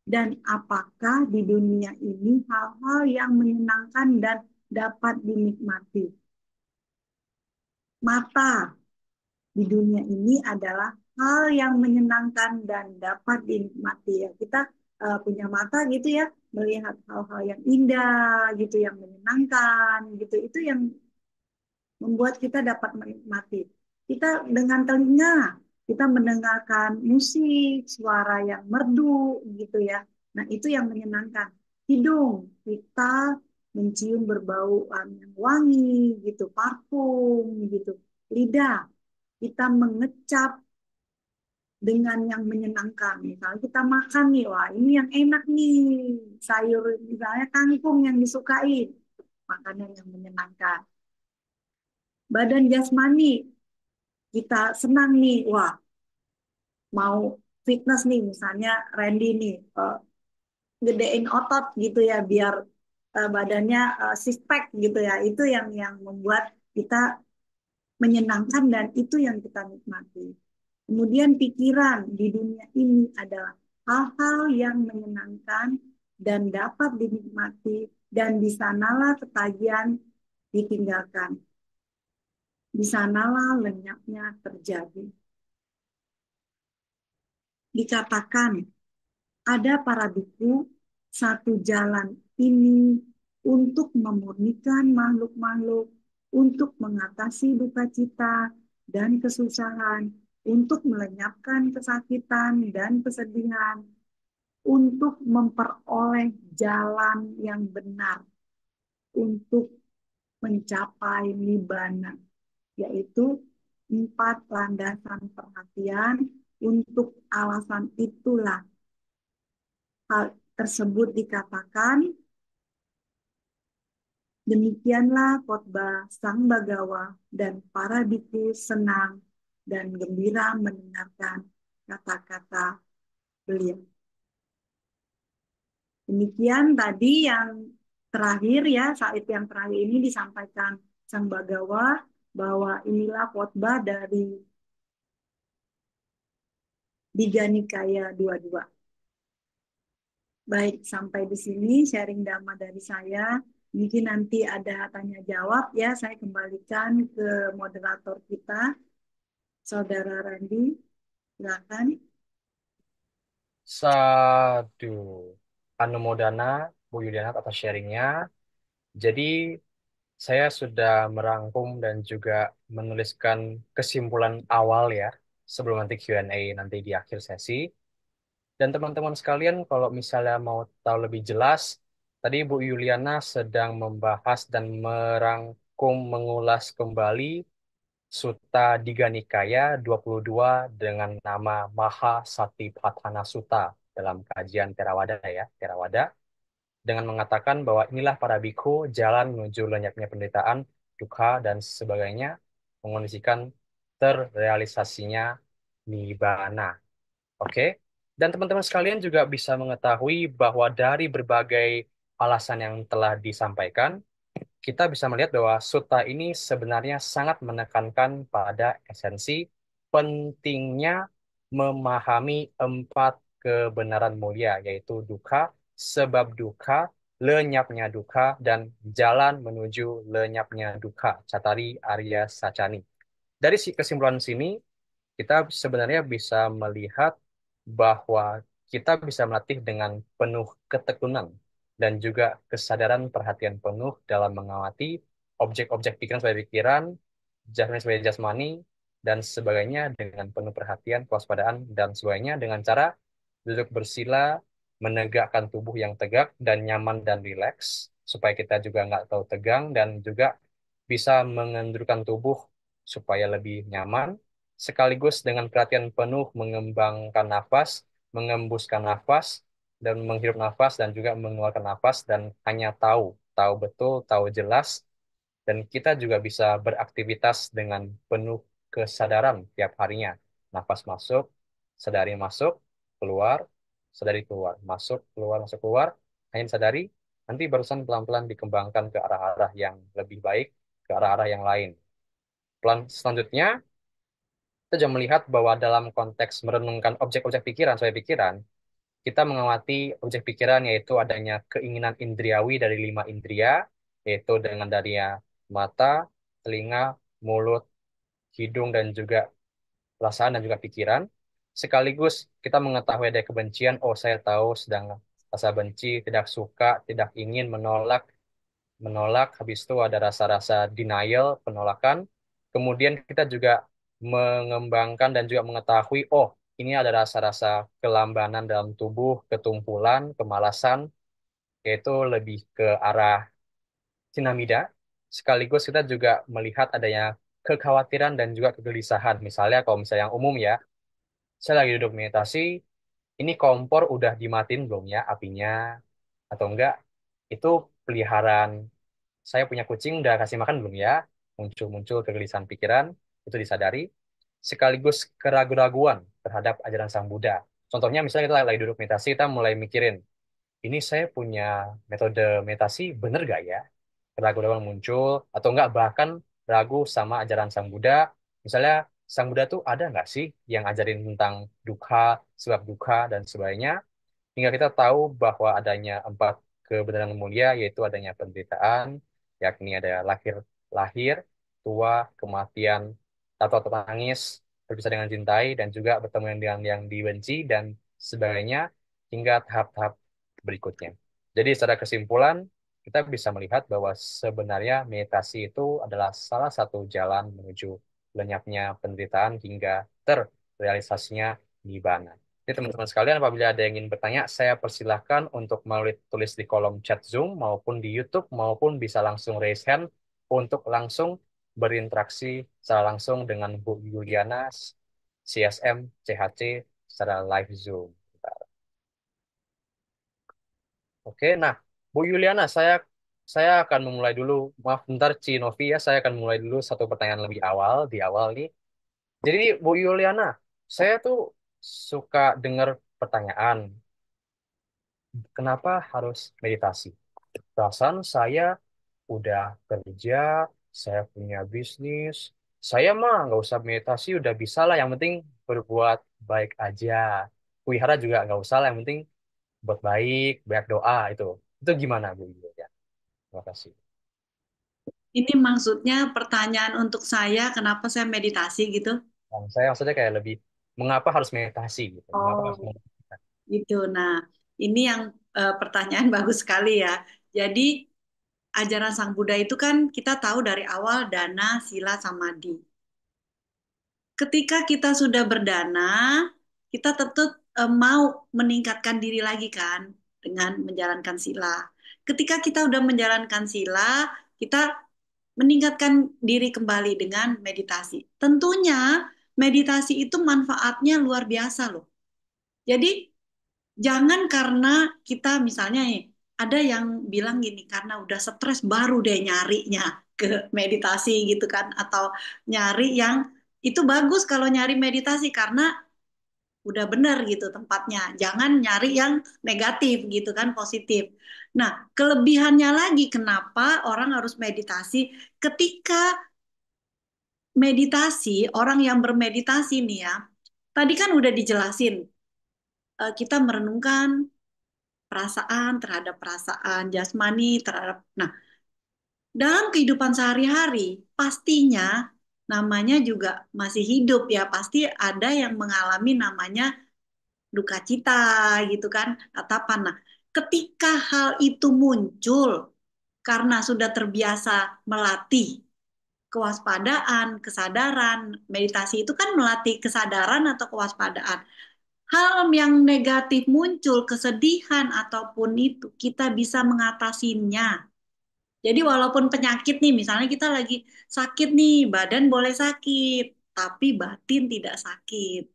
Speaker 3: Dan apakah di dunia ini hal-hal yang menyenangkan dan dapat dinikmati? Mata di dunia ini adalah hal yang menyenangkan dan dapat dinikmati. Ya, kita punya mata gitu ya, melihat hal-hal yang indah gitu, yang menyenangkan gitu. Itu yang membuat kita dapat menikmati. Kita dengan telinga, kita mendengarkan musik, suara yang merdu gitu ya. Nah, itu yang menyenangkan. Hidung, kita mencium berbau yang wangi gitu, parfum gitu. Lidah, kita mengecap dengan yang menyenangkan. Misalnya kita makan nih, wah ini yang enak nih, sayur misalnya kangkung yang disukai, makanan yang menyenangkan. Badan jasmani, kita senang nih, wah mau fitness nih, misalnya Randy nih, gedein otot gitu ya, biar badannya six pack gitu ya, itu yang membuat kita menyenangkan dan itu yang kita nikmati. Kemudian pikiran di dunia ini adalah hal-hal yang menyenangkan dan dapat dinikmati dan di sanalah ketagihan ditinggalkan. Di sanalah lenyapnya terjadi. Dikatakan ada para biku satu jalan ini untuk memurnikan makhluk-makhluk, untuk mengatasi duka cita dan kesusahan, untuk melenyapkan kesakitan dan kesedihan, untuk memperoleh jalan yang benar, untuk mencapai nibbana, yaitu 4 landasan perhatian. Untuk alasan itulah hal tersebut dikatakan, demikianlah khotbah Sang Bagawa dan para biku senang dan gembira mendengarkan kata-kata beliau. Demikian tadi yang terakhir ya, saat yang terakhir ini disampaikan Sang Bagawa bahwa inilah khotbah dari Diga Nikaya 22. Baik, sampai di sini sharing dhamma dari saya. Mungkin nanti ada tanya jawab ya, saya kembalikan ke moderator kita, Saudara Randy. Silakan.
Speaker 1: Sadu. Anumodana, Bu Yuliana atas sharingnya. Jadi saya sudah merangkum dan juga menuliskan kesimpulan awal ya sebelum nanti Q&A nanti di akhir sesi. Dan teman-teman sekalian kalau misalnya mau tahu lebih jelas, tadi Bu Yuliana sedang membahas dan merangkum mengulas kembali Sutta Digha Nikaya 22 dengan nama Maha Satipatthana Sutta dalam kajian Theravada ya, Theravada dengan mengatakan bahwa inilah para bikhu jalan menuju lenyapnya penderitaan, dukkha dan sebagainya, mengondisikan terrealisasinya nibbana. Oke. Dan teman-teman sekalian juga bisa mengetahui bahwa dari berbagai alasan yang telah disampaikan, kita bisa melihat bahwa sutta ini sebenarnya sangat menekankan pada esensi pentingnya memahami 4 kebenaran mulia, yaitu dukkha, sebab dukkha, lenyapnya duka dan jalan menuju lenyapnya duka. Catari Arya Sacani. Dari kesimpulan sini, kita sebenarnya bisa melihat bahwa kita bisa melatih dengan penuh ketekunan dan juga kesadaran perhatian penuh dalam mengamati objek-objek pikiran sebagai pikiran, jasmani sebagai jasmani, dan sebagainya dengan penuh perhatian, kewaspadaan, dan sebagainya dengan cara duduk bersila, menegakkan tubuh yang tegak dan nyaman dan rileks, supaya kita juga nggak tahu tegang dan juga bisa mengendurkan tubuh supaya lebih nyaman, sekaligus dengan perhatian penuh mengembangkan nafas, mengembuskan nafas, dan menghirup nafas, dan juga mengeluarkan nafas, dan hanya tahu betul, tahu jelas, dan kita juga bisa beraktivitas dengan penuh kesadaran tiap harinya. Nafas masuk, sadari masuk, keluar, sadari keluar, masuk, keluar, hanya disadari, nanti barusan pelan-pelan dikembangkan ke arah-arah yang lebih baik, ke arah-arah yang lain. Pelan selanjutnya, kita juga melihat bahwa dalam konteks merenungkan objek-objek pikiran sebagai pikiran, kita mengamati objek pikiran yaitu adanya keinginan indriawi dari 5 indria, yaitu dengan darinya mata, telinga, mulut, hidung, dan juga perasaan dan juga pikiran. Sekaligus kita mengetahui ada kebencian, oh saya tahu sedang rasa benci, tidak suka, tidak ingin, menolak, menolak, habis itu ada rasa-rasa denial, penolakan. Kemudian kita juga mengembangkan dan juga mengetahui, oh ini ada rasa-rasa kelambanan dalam tubuh, ketumpulan, kemalasan, yaitu lebih ke arah Cinamida. Sekaligus kita juga melihat adanya kekhawatiran dan juga kegelisahan. Misalnya kalau misalnya yang umum ya, saya lagi duduk meditasi, ini kompor udah dimatiin belum ya apinya? Atau enggak, itu peliharaan saya punya kucing udah kasih makan belum ya? Muncul-muncul kegelisahan pikiran, itu disadari. Sekaligus keraguan-raguan terhadap ajaran Sang Buddha. Contohnya misalnya kita lagi duduk meditasi, kita mulai mikirin, ini saya punya metode meditasi bener gak ya? Keraguan-keraguan muncul, atau enggak bahkan ragu sama ajaran Sang Buddha. Misalnya, Sang Buddha tuh ada nggak sih yang ajarin tentang dukkha, sebab dukkha, dan sebagainya? Hingga kita tahu bahwa adanya 4 kebenaran mulia, yaitu adanya penderitaan, yakni ada lahir, lahir, tua, kematian, atau tangis, berpisah dengan cintai, dan juga bertemu dengan yang dibenci, dan sebagainya, hingga tahap-tahap berikutnya. Jadi secara kesimpulan, kita bisa melihat bahwa sebenarnya meditasi itu adalah salah satu jalan menuju lenyapnya penderitaan hingga terrealisasinya nibbana. Jadi teman-teman sekalian, apabila ada yang ingin bertanya, saya persilahkan untuk melalui tulis di kolom chat Zoom maupun di YouTube maupun bisa langsung raise hand untuk langsung berinteraksi secara langsung dengan Bu Yuliana CSM CHC secara live Zoom. Oke, nah Bu Yuliana, saya akan memulai dulu. Maaf bentar Ci Novi ya, saya akan mulai dulu satu pertanyaan lebih awal di awal nih. Jadi Bu Yuliana, saya tuh suka dengar pertanyaan, kenapa harus meditasi? Perasaan saya udah kerja, saya punya bisnis, saya mah nggak usah meditasi, udah bisa lah. Yang penting berbuat baik aja. Wihara juga nggak usah lah, yang penting buat baik, banyak doa itu. Itu gimana Bu Yuliana? Terima kasih.
Speaker 3: Ini maksudnya pertanyaan untuk saya, kenapa saya meditasi gitu?
Speaker 1: Saya maksudnya kayak lebih, mengapa harus meditasi gitu? Mengapa harus
Speaker 3: Oh,
Speaker 1: meditasi?
Speaker 3: gitu. Nah, ini yang pertanyaan bagus sekali ya. Jadi, ajaran Sang Buddha itu kan kita tahu dari awal dana, sila, samadhi. Ketika kita sudah berdana, kita tentu mau meningkatkan diri lagi kan dengan menjalankan sila. Ketika kita udah menjalankan sila, kita meningkatkan diri kembali dengan meditasi. Tentunya meditasi itu manfaatnya luar biasa loh. Jadi jangan karena kita misalnya nih, ada yang bilang gini, karena udah stres baru deh nyarinya ke meditasi gitu kan, atau nyari yang itu bagus kalau nyari meditasi karena udah benar gitu tempatnya. Jangan nyari yang negatif gitu kan, positif. Nah, kelebihannya lagi kenapa orang harus meditasi ketika meditasi, orang yang bermeditasi nih ya, tadi kan udah dijelasin, kita merenungkan terhadap perasaan jasmani, terhadap. Nah, dalam kehidupan sehari-hari, pastinya namanya juga masih hidup ya, pasti ada yang mengalami namanya duka cita gitu kan, atau apa. Nah, ketika hal itu muncul karena sudah terbiasa melatih kewaspadaan, kesadaran, meditasi itu kan melatih kesadaran atau kewaspadaan. Hal yang negatif muncul, kesedihan ataupun itu, kita bisa mengatasinya. Jadi walaupun penyakit nih, misalnya kita lagi sakit nih, badan boleh sakit, tapi batin tidak sakit.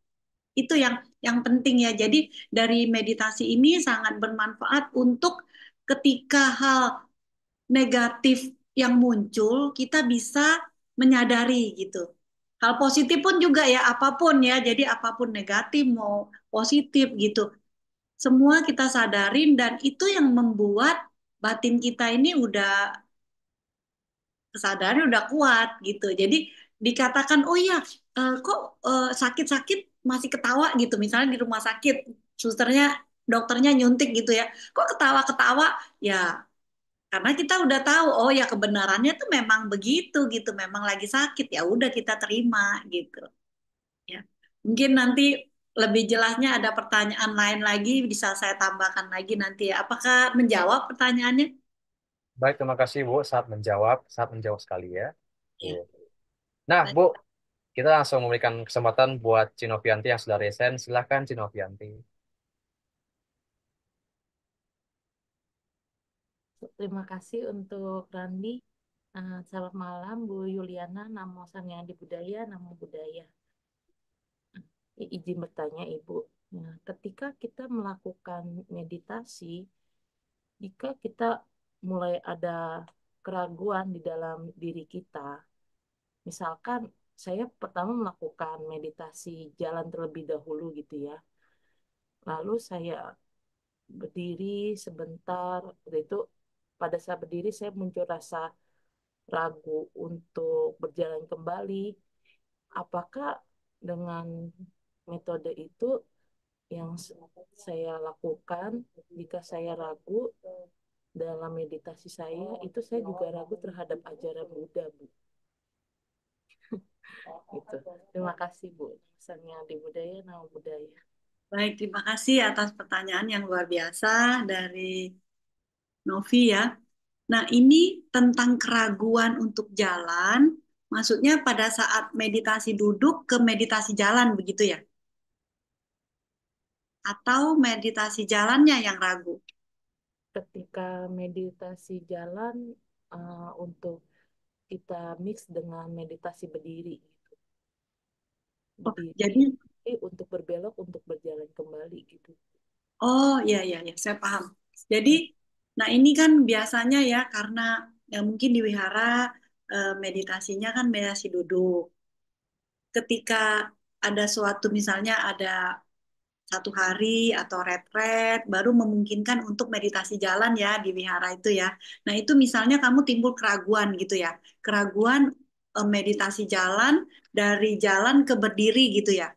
Speaker 3: Itu yang penting ya. Jadi dari meditasi ini sangat bermanfaat untuk ketika hal negatif yang muncul, kita bisa menyadari gitu. Hal positif pun juga ya, apapun ya. Jadi apapun negatif mau positif gitu. Semua kita sadarin dan itu yang membuat batin kita ini udah kesadaran udah kuat gitu. Jadi dikatakan, oh iya, kok sakit-sakit masih ketawa gitu. Misalnya di rumah sakit, susternya, dokternya nyuntik gitu ya. Kok ketawa-ketawa? Ya, karena kita udah tahu, oh ya kebenarannya tuh memang begitu gitu. Memang lagi sakit, ya udah kita terima gitu. Ya, mungkin nanti lebih jelasnya ada pertanyaan lain lagi, bisa saya tambahkan lagi nanti ya. Apakah menjawab pertanyaannya?
Speaker 1: Baik, terima kasih Bu saat menjawab sekali ya.
Speaker 3: Ya.
Speaker 1: Tuh. Nah, Bu, kita langsung memberikan kesempatan buat Cinovianti yang sudah resen. Silahkan Cinovianti.
Speaker 4: Terima kasih untuk Randi. Selamat malam Bu Yuliana, Namo Samyadi Budaya, Namo Buddhaya. Izin bertanya Ibu, nah, ketika kita melakukan meditasi, jika kita mulai ada keraguan di dalam diri kita, misalkan saya pertama melakukan meditasi jalan terlebih dahulu gitu ya, lalu saya berdiri sebentar, itu pada saat berdiri saya muncul rasa ragu untuk berjalan kembali. Apakah dengan metode itu yang saya lakukan, jika saya ragu dalam meditasi saya, itu saya juga ragu terhadap ajaran Buddha, Bu. Gitu. Terima kasih, Bu. Misalnya di budaya, nama budaya.
Speaker 3: Baik, terima kasih atas pertanyaan yang luar biasa dari Novi ya. Nah, ini tentang keraguan untuk jalan, maksudnya pada saat meditasi duduk ke meditasi jalan begitu ya? Atau meditasi jalannya yang ragu?
Speaker 4: Ketika meditasi jalan, untuk kita mix dengan meditasi berdiri, gitu.
Speaker 3: Oh,
Speaker 4: Berdiri
Speaker 3: jadi,
Speaker 4: untuk berbelok, untuk berjalan kembali gitu.
Speaker 3: oh ya ya ya, saya paham. Jadi, nah ini kan biasanya ya karena ya mungkin di wihara meditasinya kan meditasi duduk. Ketika ada suatu misalnya ada satu hari atau retret baru memungkinkan untuk meditasi jalan ya di wihara itu ya. Nah itu misalnya kamu timbul keraguan gitu ya, keraguan meditasi jalan dari jalan ke berdiri gitu ya.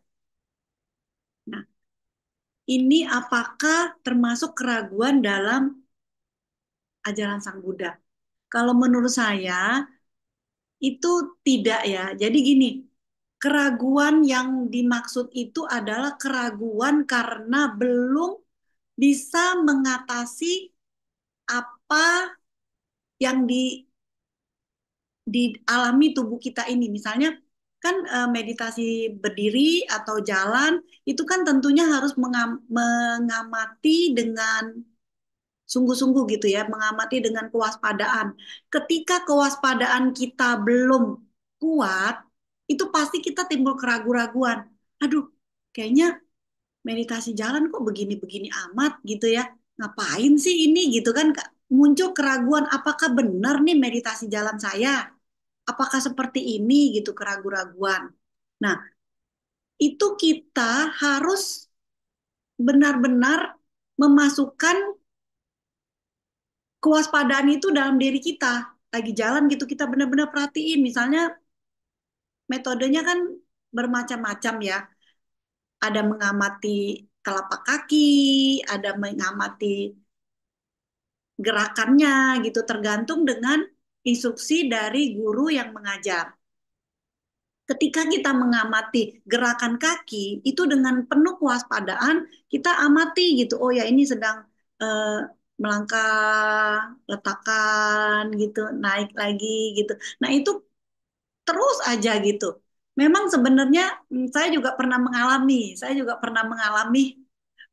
Speaker 3: Nah ini apakah termasuk keraguan dalam ajaran Sang Buddha? Kalau menurut saya itu tidak ya. Jadi gini, keraguan yang dimaksud itu adalah keraguan karena belum bisa mengatasi apa yang dialami tubuh kita ini. Misalnya kan meditasi berdiri atau jalan itu kan tentunya harus mengamati dengan sungguh-sungguh gitu ya, mengamati dengan kewaspadaan. Ketika kewaspadaan kita belum kuat, itu pasti kita timbul keraguan-raguan. Aduh, kayaknya meditasi jalan kok begini-begini amat gitu ya. Ngapain sih ini gitu kan? Muncul keraguan, apakah benar nih meditasi jalan saya? Apakah seperti ini gitu keraguan-raguan. Nah, itu kita harus benar-benar memasukkan kewaspadaan itu dalam diri kita. Lagi jalan gitu kita benar-benar perhatiin. Misalnya metodenya kan bermacam-macam ya. Ada mengamati telapak kaki, ada mengamati gerakannya gitu, tergantung dengan instruksi dari guru yang mengajar. Ketika kita mengamati gerakan kaki itu dengan penuh kewaspadaan, kita amati gitu. Oh ya, ini sedang melangkah, letakan gitu, naik lagi gitu. Nah, itu terus aja gitu. Memang sebenarnya saya juga pernah mengalami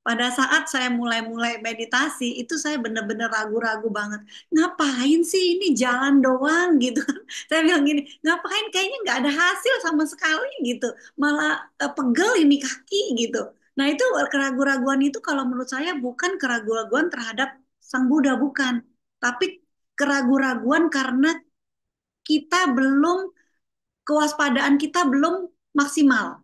Speaker 3: pada saat saya mulai-mulai meditasi, itu saya benar-benar ragu-ragu banget. Ngapain sih ini jalan doang gitu kan. Saya bilang gini, ngapain kayaknya nggak ada hasil sama sekali gitu. Malah pegel ini kaki gitu. Nah itu keraguan-raguan itu kalau menurut saya bukan keraguan-raguan terhadap Sang Buddha, bukan. Tapi keraguan-raguan karena kita belum, kewaspadaan kita belum maksimal.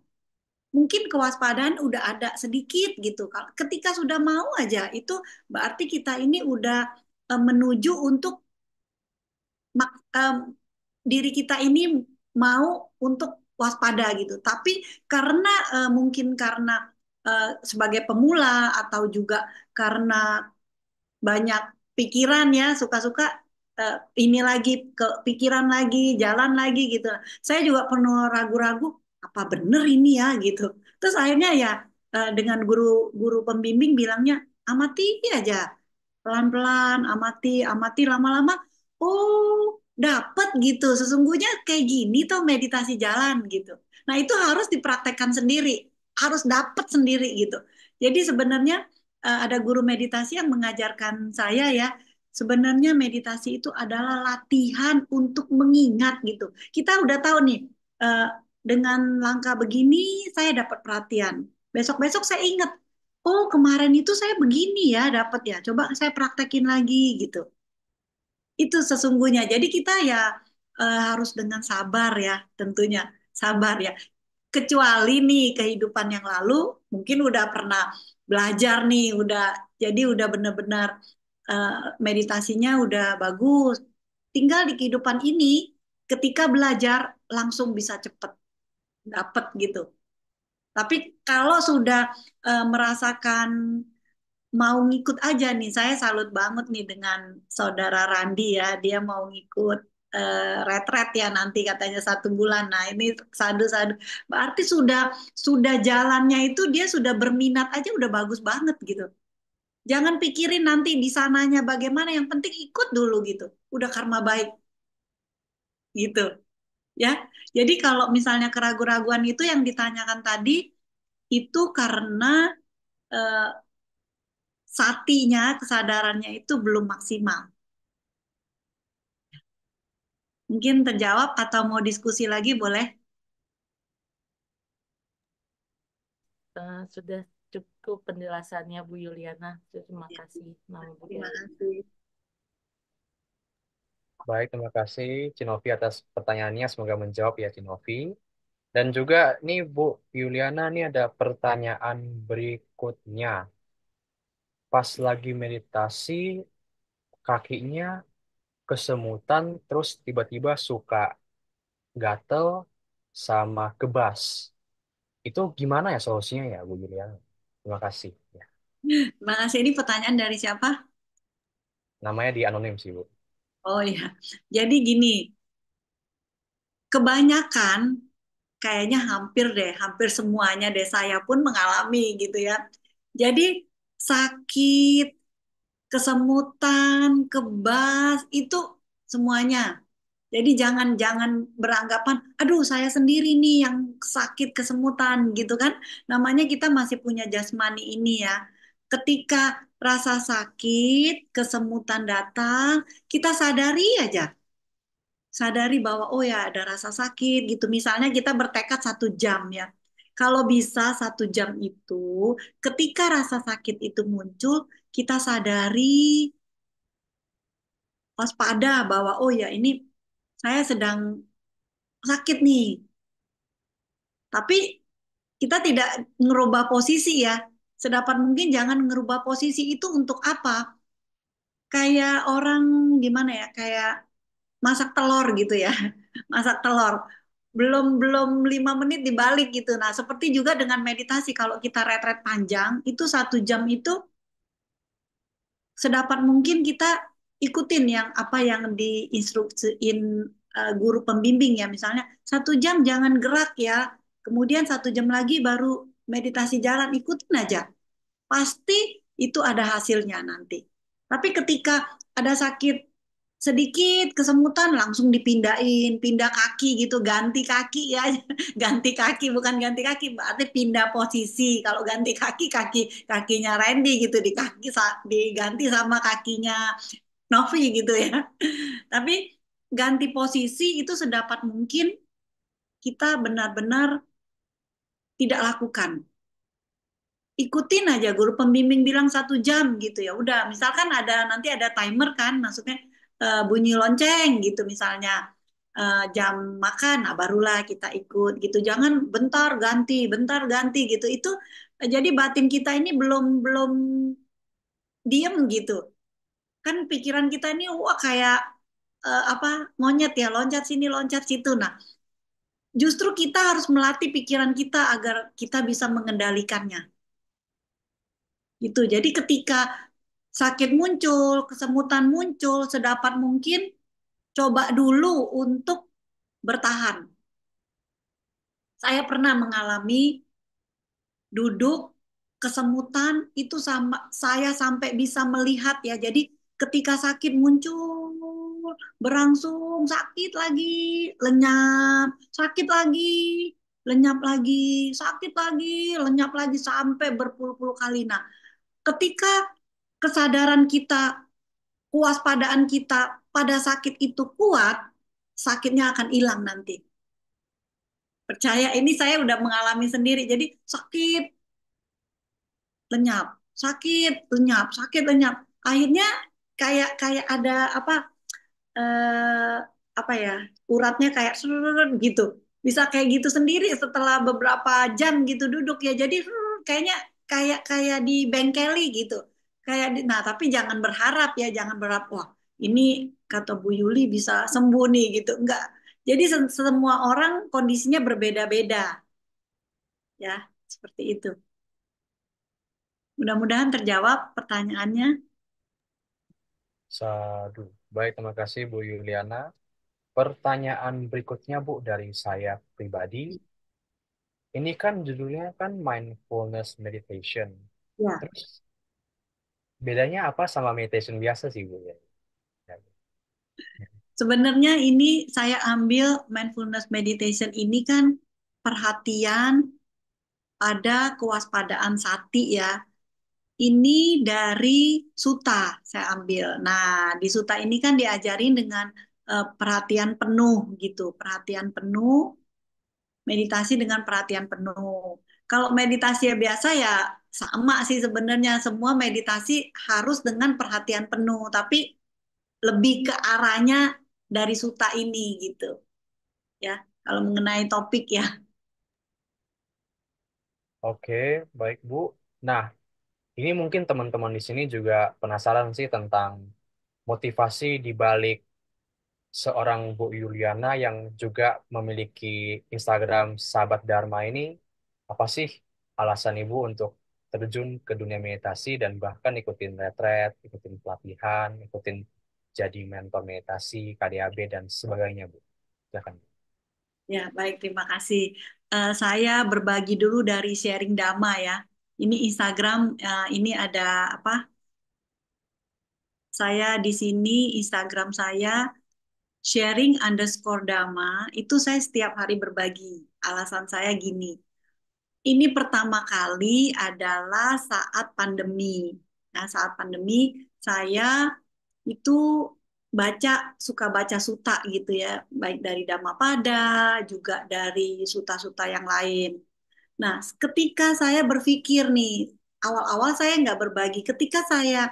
Speaker 3: Mungkin kewaspadaan udah ada sedikit gitu. Ketika sudah mau aja, itu berarti kita ini udah menuju untuk diri kita ini mau untuk waspada gitu. Tapi karena mungkin karena sebagai pemula atau juga karena banyak pikiran ya, suka-suka ini lagi, ke pikiran lagi, jalan lagi gitu. Saya juga penuh ragu-ragu, apa bener ini ya gitu. Terus akhirnya ya dengan guru pembimbing bilangnya amati aja, pelan-pelan, amati, amati lama-lama. Oh, dapat gitu. Sesungguhnya kayak gini tuh meditasi jalan gitu. Nah itu harus dipraktekkan sendiri, harus dapat sendiri gitu. Jadi sebenarnya ada guru meditasi yang mengajarkan saya ya, sebenarnya meditasi itu adalah latihan untuk mengingat gitu. Kita udah tahu nih, eh, dengan langkah begini saya dapat perhatian. Besok-besok saya ingat, oh kemarin itu saya begini ya dapat ya, coba saya praktekin lagi gitu. Itu sesungguhnya. Jadi kita ya harus dengan sabar ya, tentunya sabar ya. Kecuali nih kehidupan yang lalu mungkin udah pernah belajar nih, jadi udah benar-benar eh, meditasinya udah bagus. Tinggal di kehidupan ini ketika belajar langsung bisa cepet dapet gitu. Tapi kalau sudah merasakan mau ngikut aja nih, saya salut banget nih dengan saudara Randi ya, dia mau ngikut retret ya nanti katanya 1 bulan. Nah ini sadu-sadu, berarti sudah jalannya itu dia sudah berminat aja udah bagus banget gitu. Jangan pikirin nanti di sananya bagaimana, yang penting ikut dulu gitu. Udah karma baik gitu ya. Jadi kalau misalnya keraguan-raguan itu yang ditanyakan tadi itu karena eh, satinya, kesadarannya itu belum maksimal. Mungkin terjawab atau mau diskusi lagi boleh?
Speaker 4: Sudah cukup penjelasannya Bu Yuliana. Terima
Speaker 3: Ya,
Speaker 4: kasih. Namo
Speaker 3: terima
Speaker 4: Buddhaya.
Speaker 3: kasih.
Speaker 1: Baik, terima kasih Cinovi atas pertanyaannya. Semoga menjawab ya Cinovi. Dan juga nih Bu Yuliana, nih ada pertanyaan berikutnya. Pas lagi meditasi, kakinya kesemutan, terus tiba-tiba suka gatel sama kebas. Itu gimana ya solusinya ya Bu Yuliana? Terima kasih. Ya.
Speaker 3: Terima kasih. Ini pertanyaan dari siapa?
Speaker 1: Namanya di anonim sih Bu.
Speaker 3: Oh ya, jadi gini, kebanyakan kayaknya hampir deh, hampir semuanya deh saya pun mengalami gitu ya. Jadi sakit, kesemutan, kebas itu semuanya. Jadi jangan jangan beranggapan, aduh saya sendiri nih yang sakit kesemutan gitu kan. Namanya kita masih punya jasmani ini ya. Ketika rasa sakit, kesemutan datang, kita sadari aja. Sadari bahwa oh ya ada rasa sakit gitu. Misalnya kita bertekad 1 jam ya. Kalau bisa 1 jam itu, ketika rasa sakit itu muncul, kita sadari, waspada bahwa oh ya ini saya sedang sakit nih. Tapi kita tidak ngerubah posisi ya. Sedapat mungkin jangan ngerubah posisi itu untuk apa? Kayak orang gimana ya? Kayak masak telur gitu ya. Masak telur. Belum belum 5 menit dibalik gitu. Nah, seperti juga dengan meditasi. Kalau kita retret panjang, itu 1 jam itu sedapat mungkin kita ikutin yang apa yang diinstruksiin guru pembimbing ya. Misalnya 1 jam jangan gerak ya, kemudian 1 jam lagi baru meditasi jalan, ikutin aja. Pasti itu ada hasilnya nanti. Tapi ketika ada sakit sedikit kesemutan langsung dipindahin, pindah kaki gitu, ganti kaki ya, ganti kaki bukan ganti kaki, berarti pindah posisi. Kalau ganti kaki, kakinya Randy gitu di kaki diganti sama kakinya Novi gitu ya. Tapi ganti posisi itu sedapat mungkin kita benar-benar tidak lakukan. Ikutin aja guru pembimbing bilang 1 jam gitu ya udah, misalkan ada nanti ada timer kan, maksudnya bunyi lonceng gitu misalnya, jam makan, nah barulah kita ikut gitu, jangan bentar ganti gitu. Itu jadi batin kita ini belum belum diem gitu kan, pikiran kita ini wah kayak apa, monyet ya, loncat sini loncat situ. Nah, justru kita harus melatih pikiran kita agar kita bisa mengendalikannya gitu. Jadi ketika sakit muncul, kesemutan muncul, sedapat mungkin coba dulu untuk bertahan. Saya pernah mengalami duduk kesemutan itu sama saya sampai bisa melihat ya. Jadi ketika sakit muncul, berangsung sakit lagi, lenyap, sakit lagi, lenyap lagi, sakit lagi, lenyap lagi sampai berpuluh-puluh kali. Nah, ketika kesadaran kita, kewaspadaan kita pada sakit itu kuat, sakitnya akan hilang nanti. Percaya, ini saya udah mengalami sendiri. Jadi sakit, lenyap, sakit, lenyap, sakit, lenyap. Akhirnya kayak kayak ada eh, apa ya, uratnya kayak serut gitu. Bisa kayak gitu sendiri setelah beberapa jam gitu duduk ya. Jadi kayaknya kayak kayak di bengkeli gitu. Nah, tapi jangan berharap ya, jangan berharap wah ini kata Bu Yuli bisa sembuh nih gitu. Enggak. Jadi semua orang kondisinya berbeda-beda ya, seperti itu. Mudah-mudahan terjawab pertanyaannya.
Speaker 1: Sadu. Baik, terima kasih Bu Yuliana. Pertanyaan berikutnya Bu dari saya pribadi. Ini kan judulnya kan mindfulness meditation.
Speaker 3: Ya,
Speaker 1: Terus bedanya apa sama meditation biasa sih Bu ya?
Speaker 3: sebenarnya ini saya ambil mindfulness meditation ini kan perhatian, ada kewaspadaan sati ya. Ini dari suta saya ambil. Nah, di suta ini kan diajarin dengan perhatian penuh gitu, perhatian penuh, meditasi dengan perhatian penuh. Kalau meditasi ya biasa ya sama sih sebenarnya, semua meditasi harus dengan perhatian penuh, tapi lebih ke arahnya dari suta ini gitu ya. Kalau mengenai topik ya.
Speaker 1: Oke, baik Bu. Nah, ini mungkin teman-teman di sini juga penasaran sih tentang motivasi di balik seorang Bu Yuliana yang juga memiliki Instagram Sahabat Dharma ini. Apa sih alasan Ibu untuk terjun ke dunia meditasi dan bahkan ikutin retret, ikutin pelatihan, ikutin jadi mentor meditasi, KDAB, dan sebagainya, Bu? Silakan.
Speaker 3: Ya, baik, terima kasih. Saya berbagi dulu dari sharing Dhamma ya. Ini Instagram, ini ada apa? Saya di sini Instagram saya sharing_Dhamma. Itu saya setiap hari berbagi. Alasan saya gini. Ini pertama kali adalah saat pandemi. Nah, saat pandemi saya itu suka baca suta gitu ya, baik dari Dhammapada juga dari suta-suta yang lain. Nah, ketika saya berpikir nih, awal-awal saya nggak berbagi, ketika saya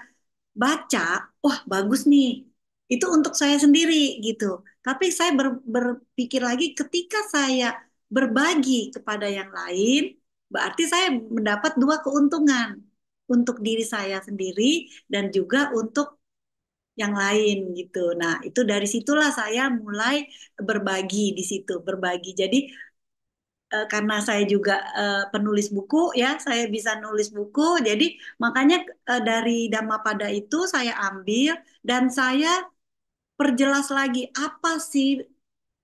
Speaker 3: baca, wah bagus nih, itu untuk saya sendiri gitu. Tapi saya berpikir lagi, ketika saya berbagi kepada yang lain, berarti saya mendapat 2 keuntungan, untuk diri saya sendiri dan juga untuk yang lain gitu. Nah, itu dari situlah saya mulai berbagi di situ, berbagi. Jadi karena saya juga penulis buku ya, saya bisa nulis buku. Jadi makanya dari Dhammapada itu saya ambil dan saya perjelas lagi apa sih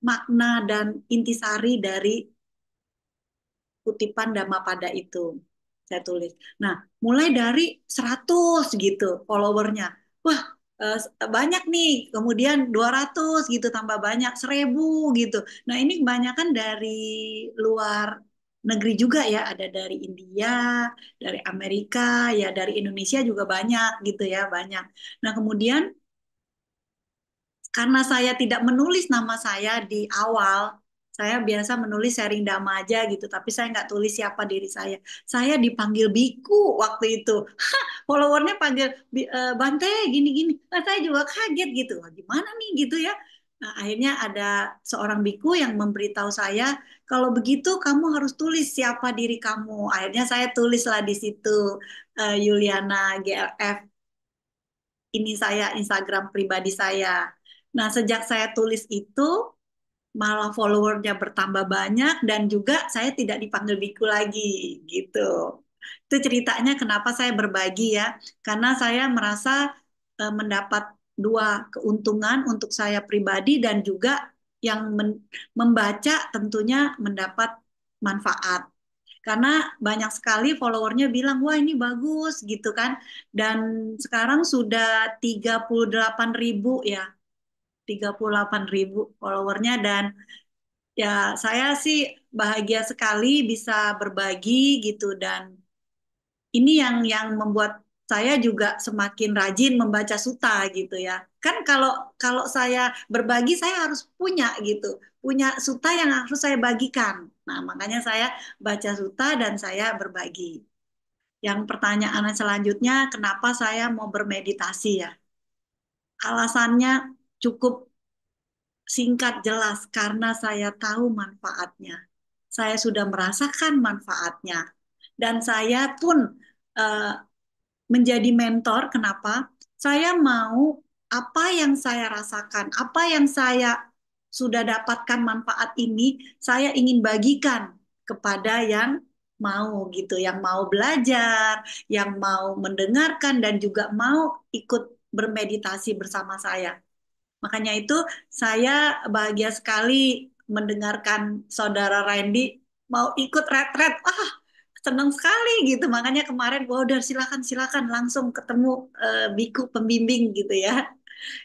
Speaker 3: makna dan intisari dari kutipan Dhammapada itu. Saya tulis. Nah, mulai dari 100 gitu followernya. Wah, banyak nih. Kemudian 200 gitu, tambah banyak, 1000 gitu. Nah, ini kebanyakan dari luar negeri juga ya. Ada dari India, dari Amerika, ya dari Indonesia juga banyak gitu ya, banyak. Nah, kemudian karena saya tidak menulis nama saya di awal, saya biasa menulis sharing dhamma aja gitu, tapi saya nggak tulis siapa diri saya. Saya dipanggil biku waktu itu. Followernya panggil Bante gini-gini. Nah, saya juga kaget gitu. Wah, gimana nih gitu ya. Nah, akhirnya ada seorang biku yang memberitahu saya, kalau begitu kamu harus tulis siapa diri kamu. Akhirnya saya tulislah di situ Yuliana GLF, ini saya Instagram pribadi saya. Nah, sejak saya tulis itu, malah followernya bertambah banyak dan juga saya tidak dipanggil biku lagi gitu. Itu ceritanya kenapa saya berbagi ya, karena saya merasa mendapat dua keuntungan untuk saya pribadi dan juga yang membaca tentunya mendapat manfaat. Karena banyak sekali followernya bilang, wah ini bagus gitu kan. Dan sekarang sudah 38.000 ya, 38.000 followernya. Dan ya saya sih bahagia sekali bisa berbagi gitu. Dan ini yang membuat saya juga semakin rajin membaca suta gitu ya. Kan kalau kalau saya berbagi saya harus punya gitu, punya suta yang harus saya bagikan. Nah, makanya saya baca suta dan saya berbagi. Yang pertanyaan selanjutnya, kenapa saya mau bermeditasi ya? Alasannya cukup singkat jelas karena saya tahu manfaatnya. Saya sudah merasakan manfaatnya dan saya pun eh, menjadi mentor. Kenapa? Saya mau apa yang saya rasakan, apa yang saya sudah dapatkan manfaat ini, saya ingin bagikan kepada yang mau gitu, yang mau belajar, yang mau mendengarkan dan juga mau ikut bermeditasi bersama saya. Makanya itu saya bahagia sekali mendengarkan Saudara Randy mau ikut retret. Senang sekali gitu. Makanya kemarin, wah udah silakan silakan langsung ketemu biku pembimbing gitu ya.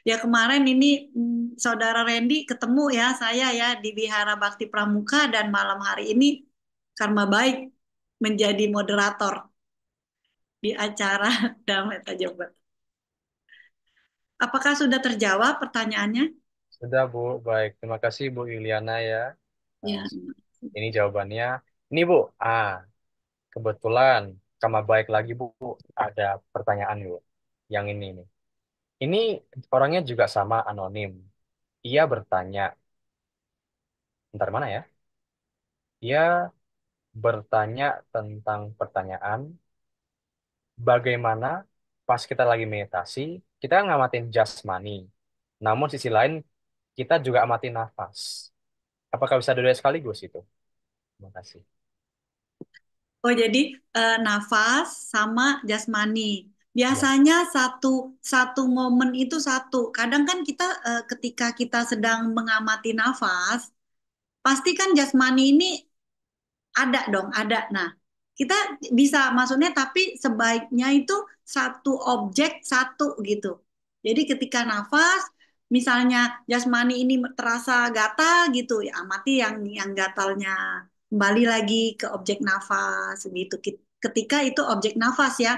Speaker 3: Ya kemarin ini Saudara Randy ketemu ya saya ya di Wihara Bakti Pramuka dan malam hari ini karma baik menjadi moderator di acara Damai Tajobat. Apakah sudah terjawab pertanyaannya?
Speaker 1: Sudah, Bu. Baik. Terima kasih, Bu Yuliana ya. Nah,
Speaker 3: Ya.
Speaker 1: ini jawabannya. Ini, Bu. Kebetulan sama baik lagi, Bu. Ada pertanyaan, Bu. Yang ini nih. Ini orangnya juga sama anonim. Ia bertanya, bentar mana ya? Ia bertanya tentang pertanyaan, bagaimana pas kita lagi meditasi, kita ngamatin jasmani. Namun sisi lain, kita juga amatin nafas. Apakah bisa dua sekaligus itu? Terima kasih.
Speaker 3: Oh, jadi nafas sama jasmani.
Speaker 1: Ya,
Speaker 3: Biasanya satu satu momen itu satu. Kadang kan kita ketika kita sedang mengamati nafas, pasti kan jasmani ini ada dong, ada. Nah, kita bisa maksudnya tapi sebaiknya itu satu objek satu gitu. Jadi ketika nafas, misalnya jasmani ini terasa gatal gitu, ya amati yang gatalnya. Kembali lagi ke objek nafas gitu. Ketika itu objek nafas ya.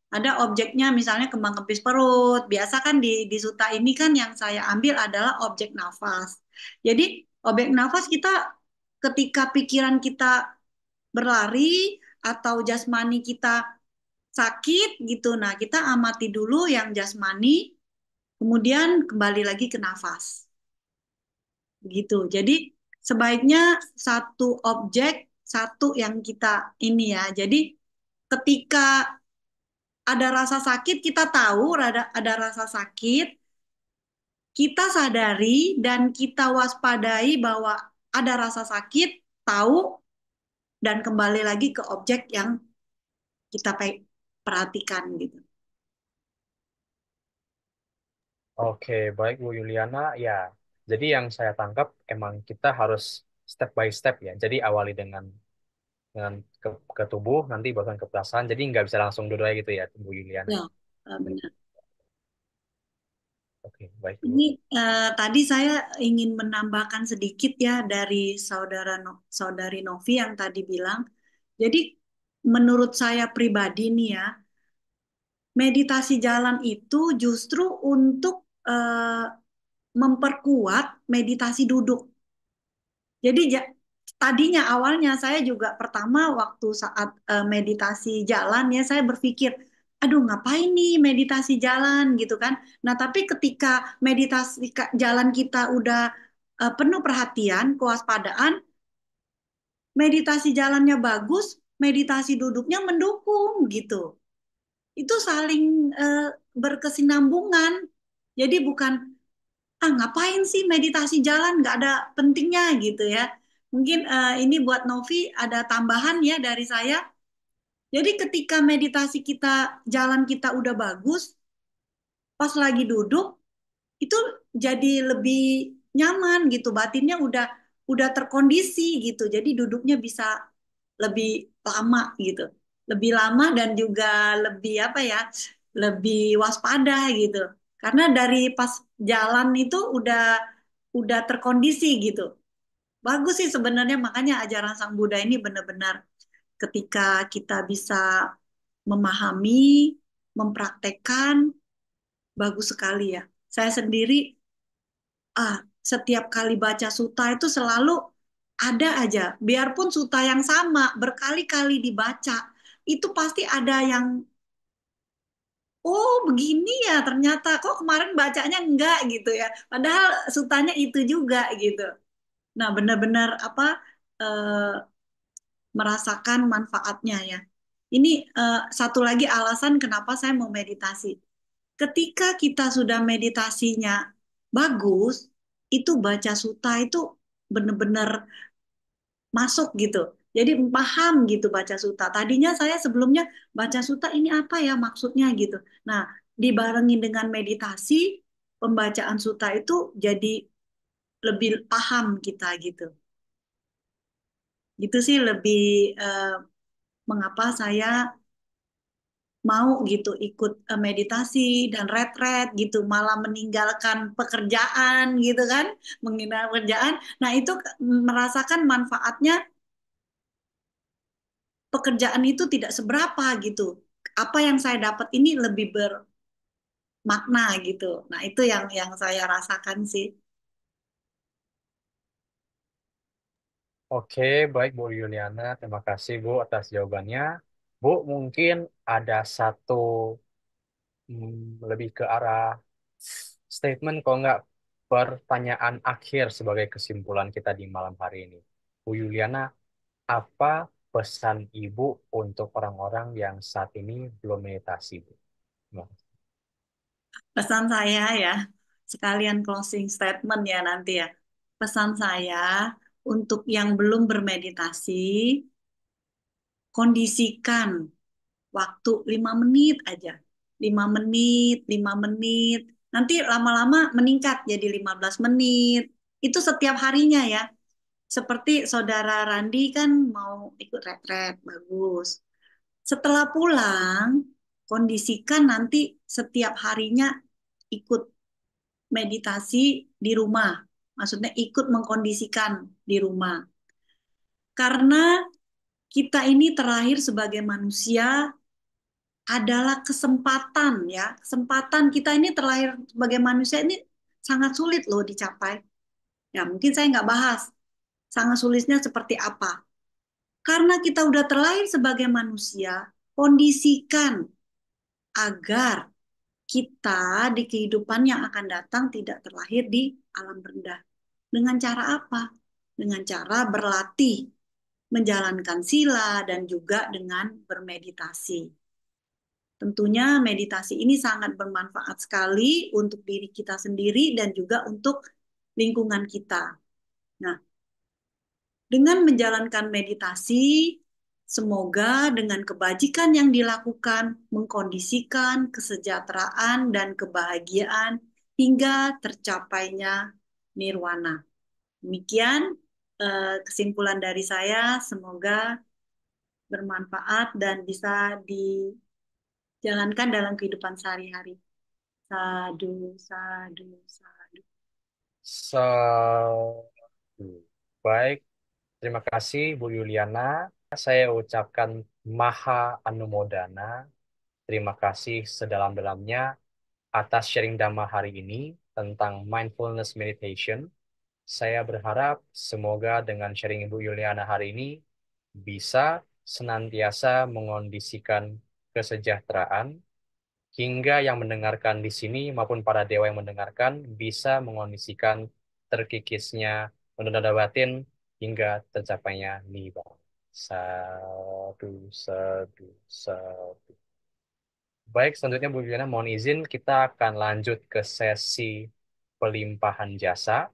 Speaker 3: Ada objeknya misalnya kembang kempis perut. Biasa kan di suta ini kan yang saya ambil adalah objek nafas. Jadi objek nafas kita ketika pikiran kita berlari atau jasmani kita sakit gitu. Nah, kita amati dulu yang jasmani, kemudian kembali lagi ke nafas. Gitu. Jadi sebaiknya satu objek, satu yang kita ini ya. Jadi ketika ada rasa sakit, kita tahu ada rasa sakit, kita sadari dan kita waspadai bahwa ada rasa sakit, tahu, dan kembali lagi ke objek yang kita perhatikan gitu.
Speaker 1: Oke, baik Bu Yuliana. Ya, jadi yang saya tangkap emang kita harus step by step ya. Jadi awali dengan ke tubuh, nanti bahkan ke perasaan. Jadi nggak bisa langsung dua gitu ya, Bu Yuliana.
Speaker 3: Ya, benar.
Speaker 1: Oke, baik Bu.
Speaker 3: Ini tadi saya ingin menambahkan sedikit ya dari saudari Novi yang tadi bilang. Jadi menurut saya pribadi nih ya, meditasi jalan itu justru untuk memperkuat meditasi duduk. Jadi tadinya awalnya saya juga pertama waktu saat meditasi jalan ya saya berpikir, aduh ngapain nih meditasi jalan gitu kan. Nah tapi ketika meditasi jalan kita udah penuh perhatian, kewaspadaan, meditasi jalannya bagus, meditasi duduknya mendukung gitu. Itu saling berkesinambungan. Jadi bukan ngapain sih meditasi jalan nggak ada pentingnya gitu ya. Mungkin ini buat Novi ada tambahan ya dari saya. Jadi ketika meditasi kita jalan kita udah bagus, pas lagi duduk itu jadi lebih nyaman gitu, batinnya udah terkondisi gitu. Jadi duduknya bisa lebih lama gitu. Lebih lama dan juga lebih apa ya? Lebih waspada gitu. Karena dari pas jalan itu udah terkondisi gitu. Bagus sih sebenarnya makanya ajaran Sang Buddha ini benar-benar ketika kita bisa memahami, mempraktekkan, bagus sekali ya. Saya sendiri setiap kali baca suta itu selalu ada aja, biarpun suta yang sama berkali-kali dibaca, itu pasti ada yang, oh begini ya ternyata, kok kemarin bacanya enggak gitu ya, padahal sutanya itu juga gitu. Nah benar-benar apa eh, merasakan manfaatnya ya. Ini satu lagi alasan kenapa saya mau meditasi. Ketika kita sudah meditasinya bagus, itu baca suta itu benar-benar masuk gitu. Jadi paham gitu baca suta. Tadinya saya sebelumnya baca suta ini apa ya maksudnya gitu. Nah, dibarengin dengan meditasi, pembacaan suta itu jadi lebih paham kita gitu. Gitu sih lebih eh, mengapa saya mau gitu ikut meditasi dan retret gitu malah meninggalkan pekerjaan gitu kan menghindar pekerjaan nah itu merasakan manfaatnya pekerjaan itu tidak seberapa gitu apa yang saya dapat ini lebih bermakna gitu nah itu yang saya rasakan sih.
Speaker 1: Oke, baik Bu Yuliana. Terima kasih Bu atas jawabannya. Bu, mungkin ada satu lebih ke arah statement, kalau nggak pertanyaan akhir sebagai kesimpulan kita di malam hari ini. Bu Yuliana, apa pesan Ibu untuk orang-orang yang saat ini belum meditasi, Bu? Terima kasih.
Speaker 3: Pesan saya ya sekalian closing statement ya nanti ya pesan saya untuk yang belum bermeditasi kondisikan waktu 5 menit aja. 5 menit, 5 menit. Nanti lama-lama meningkat jadi 15 menit. Itu setiap harinya ya. Seperti saudara Randi kan mau ikut retret, bagus. Setelah pulang, kondisikan nanti setiap harinya ikut meditasi di rumah. Maksudnya ikut mengkondisikan di rumah. Karena kita ini terlahir sebagai manusia adalah kesempatan ya. Kesempatan kita ini terlahir sebagai manusia ini sangat sulit loh dicapai. Ya mungkin saya nggak bahas sangat sulitnya seperti apa. Karena kita udah terlahir sebagai manusia, kondisikan agar kita di kehidupan yang akan datang tidak terlahir di alam rendah. Dengan cara apa? Dengan cara berlatih, menjalankan sila, dan juga dengan bermeditasi. Tentunya meditasi ini sangat bermanfaat sekali untuk diri kita sendiri dan juga untuk lingkungan kita. Nah, Dengan menjalankan meditasi, semoga dengan kebajikan yang dilakukan mengkondisikan kesejahteraan dan kebahagiaan hingga tercapainya nirwana. Demikian kesimpulan dari saya, semoga bermanfaat dan bisa dijalankan dalam kehidupan sehari-hari. Sadu, sadu, sadu.
Speaker 1: So, baik, terima kasih Bu Yuliana. Saya ucapkan Maha Anumodana. Terima kasih sedalam-dalamnya atas sharing Dhamma hari ini tentang mindfulness meditation. Saya berharap semoga dengan sharing Ibu Yuliana hari ini bisa senantiasa mengondisikan kesejahteraan hingga yang mendengarkan di sini maupun para dewa yang mendengarkan bisa mengondisikan terkikisnya menunda batin hingga tercapainya nibbana. Sadu, sadu, sadu. Baik, selanjutnya Bu Juliana mohon izin kita akan lanjut ke sesi pelimpahan jasa.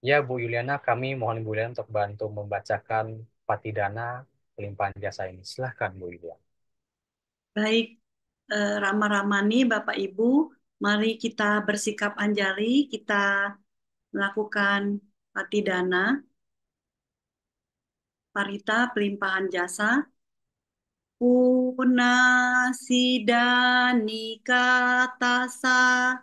Speaker 1: Ya Bu Juliana, kami mohon Bu Juliana untuk bantu membacakan patidana pelimpahan jasa ini. Silahkan Bu Juliana.
Speaker 3: Baik, Rama Ramani, Bapak Ibu, mari kita bersikap anjali, kita melakukan patidana, parita pelimpahan jasa. Punasidani katasa,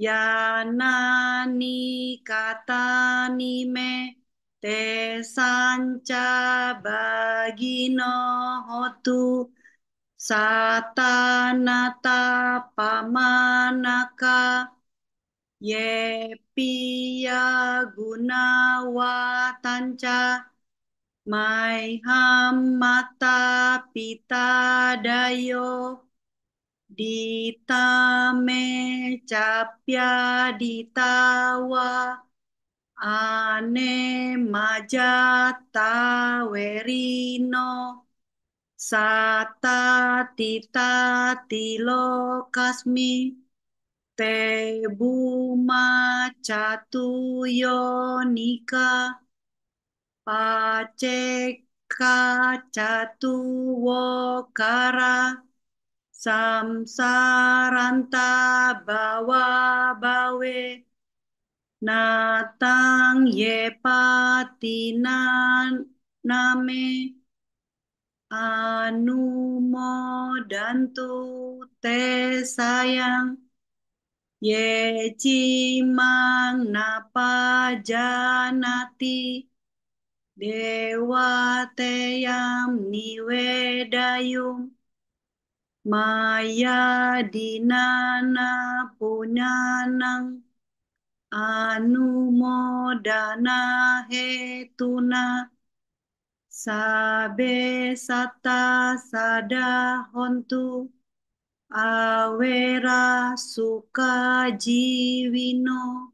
Speaker 3: yanani katani me, te sanca bagino hotu, satanata pamanaka, ye piya gunawatanca, maiham mata pita dayo, ditame capya ditawa, ane majata werino, sata tita tilokasmi, te buma catuyonika, paceka catuwokara, samsaranta bawa bawe, natang ye patinan name, anumodantu te sayang, ye cimang napajanati, dewa teyam niwedayum, maya dinana punyanang, anumodana hetuna, sabe sata sada hontu, awera suka jiwino,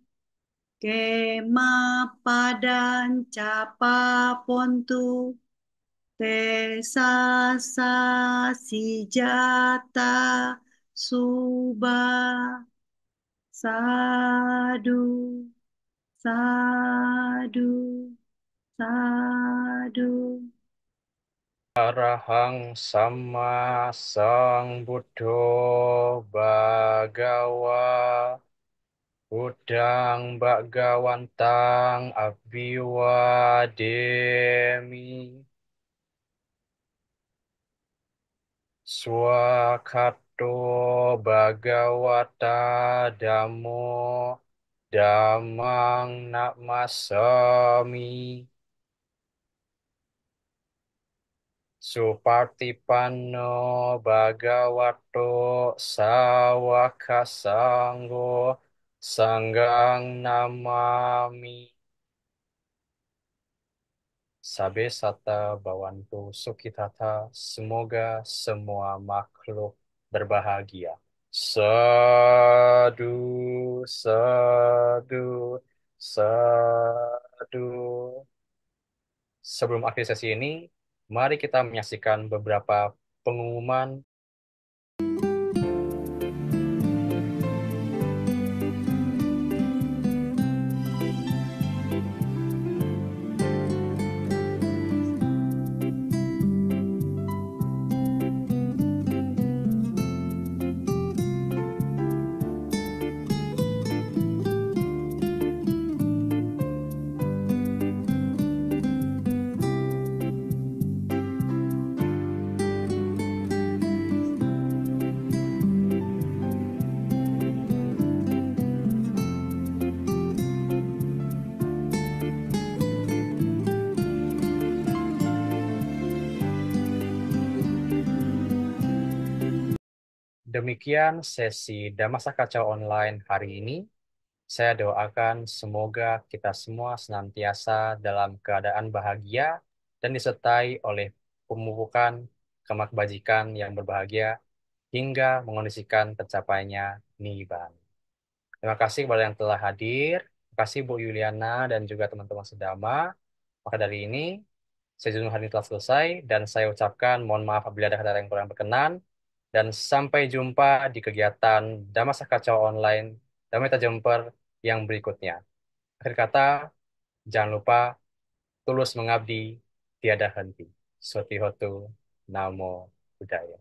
Speaker 3: kema padan capa pontu, tesa sijata suba, sadu, sadu, sadu.
Speaker 1: Arahang sama Sang Buddho Bhagawa Udang Bhagawantang Abhiwademi Swakato Bhagawata Dhammo Dhammang Namasami Supartipanno Bhagavato Sawaka Sanggo Sanggang Namami Sabe Sata Bawantu Sukitata Semoga semua makhluk berbahagia. Sadu, sadu, sadu. Sebelum akhir sesi ini, mari kita menyaksikan beberapa pengumuman. Demikian sesi Damasa Kacau Online hari ini. Saya doakan semoga kita semua senantiasa dalam keadaan bahagia dan disertai oleh pemupukan kemakbajikan yang berbahagia hingga mengondisikan tercapainya Nibbana. Terima kasih kepada yang telah hadir. Terima kasih Bu Yuliana dan juga teman-teman sedama. Maka dari ini, sesi hari ini telah selesai dan saya ucapkan mohon maaf apabila ada kata yang kurang berkenan. Dan sampai jumpa di kegiatan Damasa Kacau Online Damai Jemper yang berikutnya. Akhir kata, jangan lupa tulus mengabdi, tiada henti. Sotihotu, Namo Buddhaya.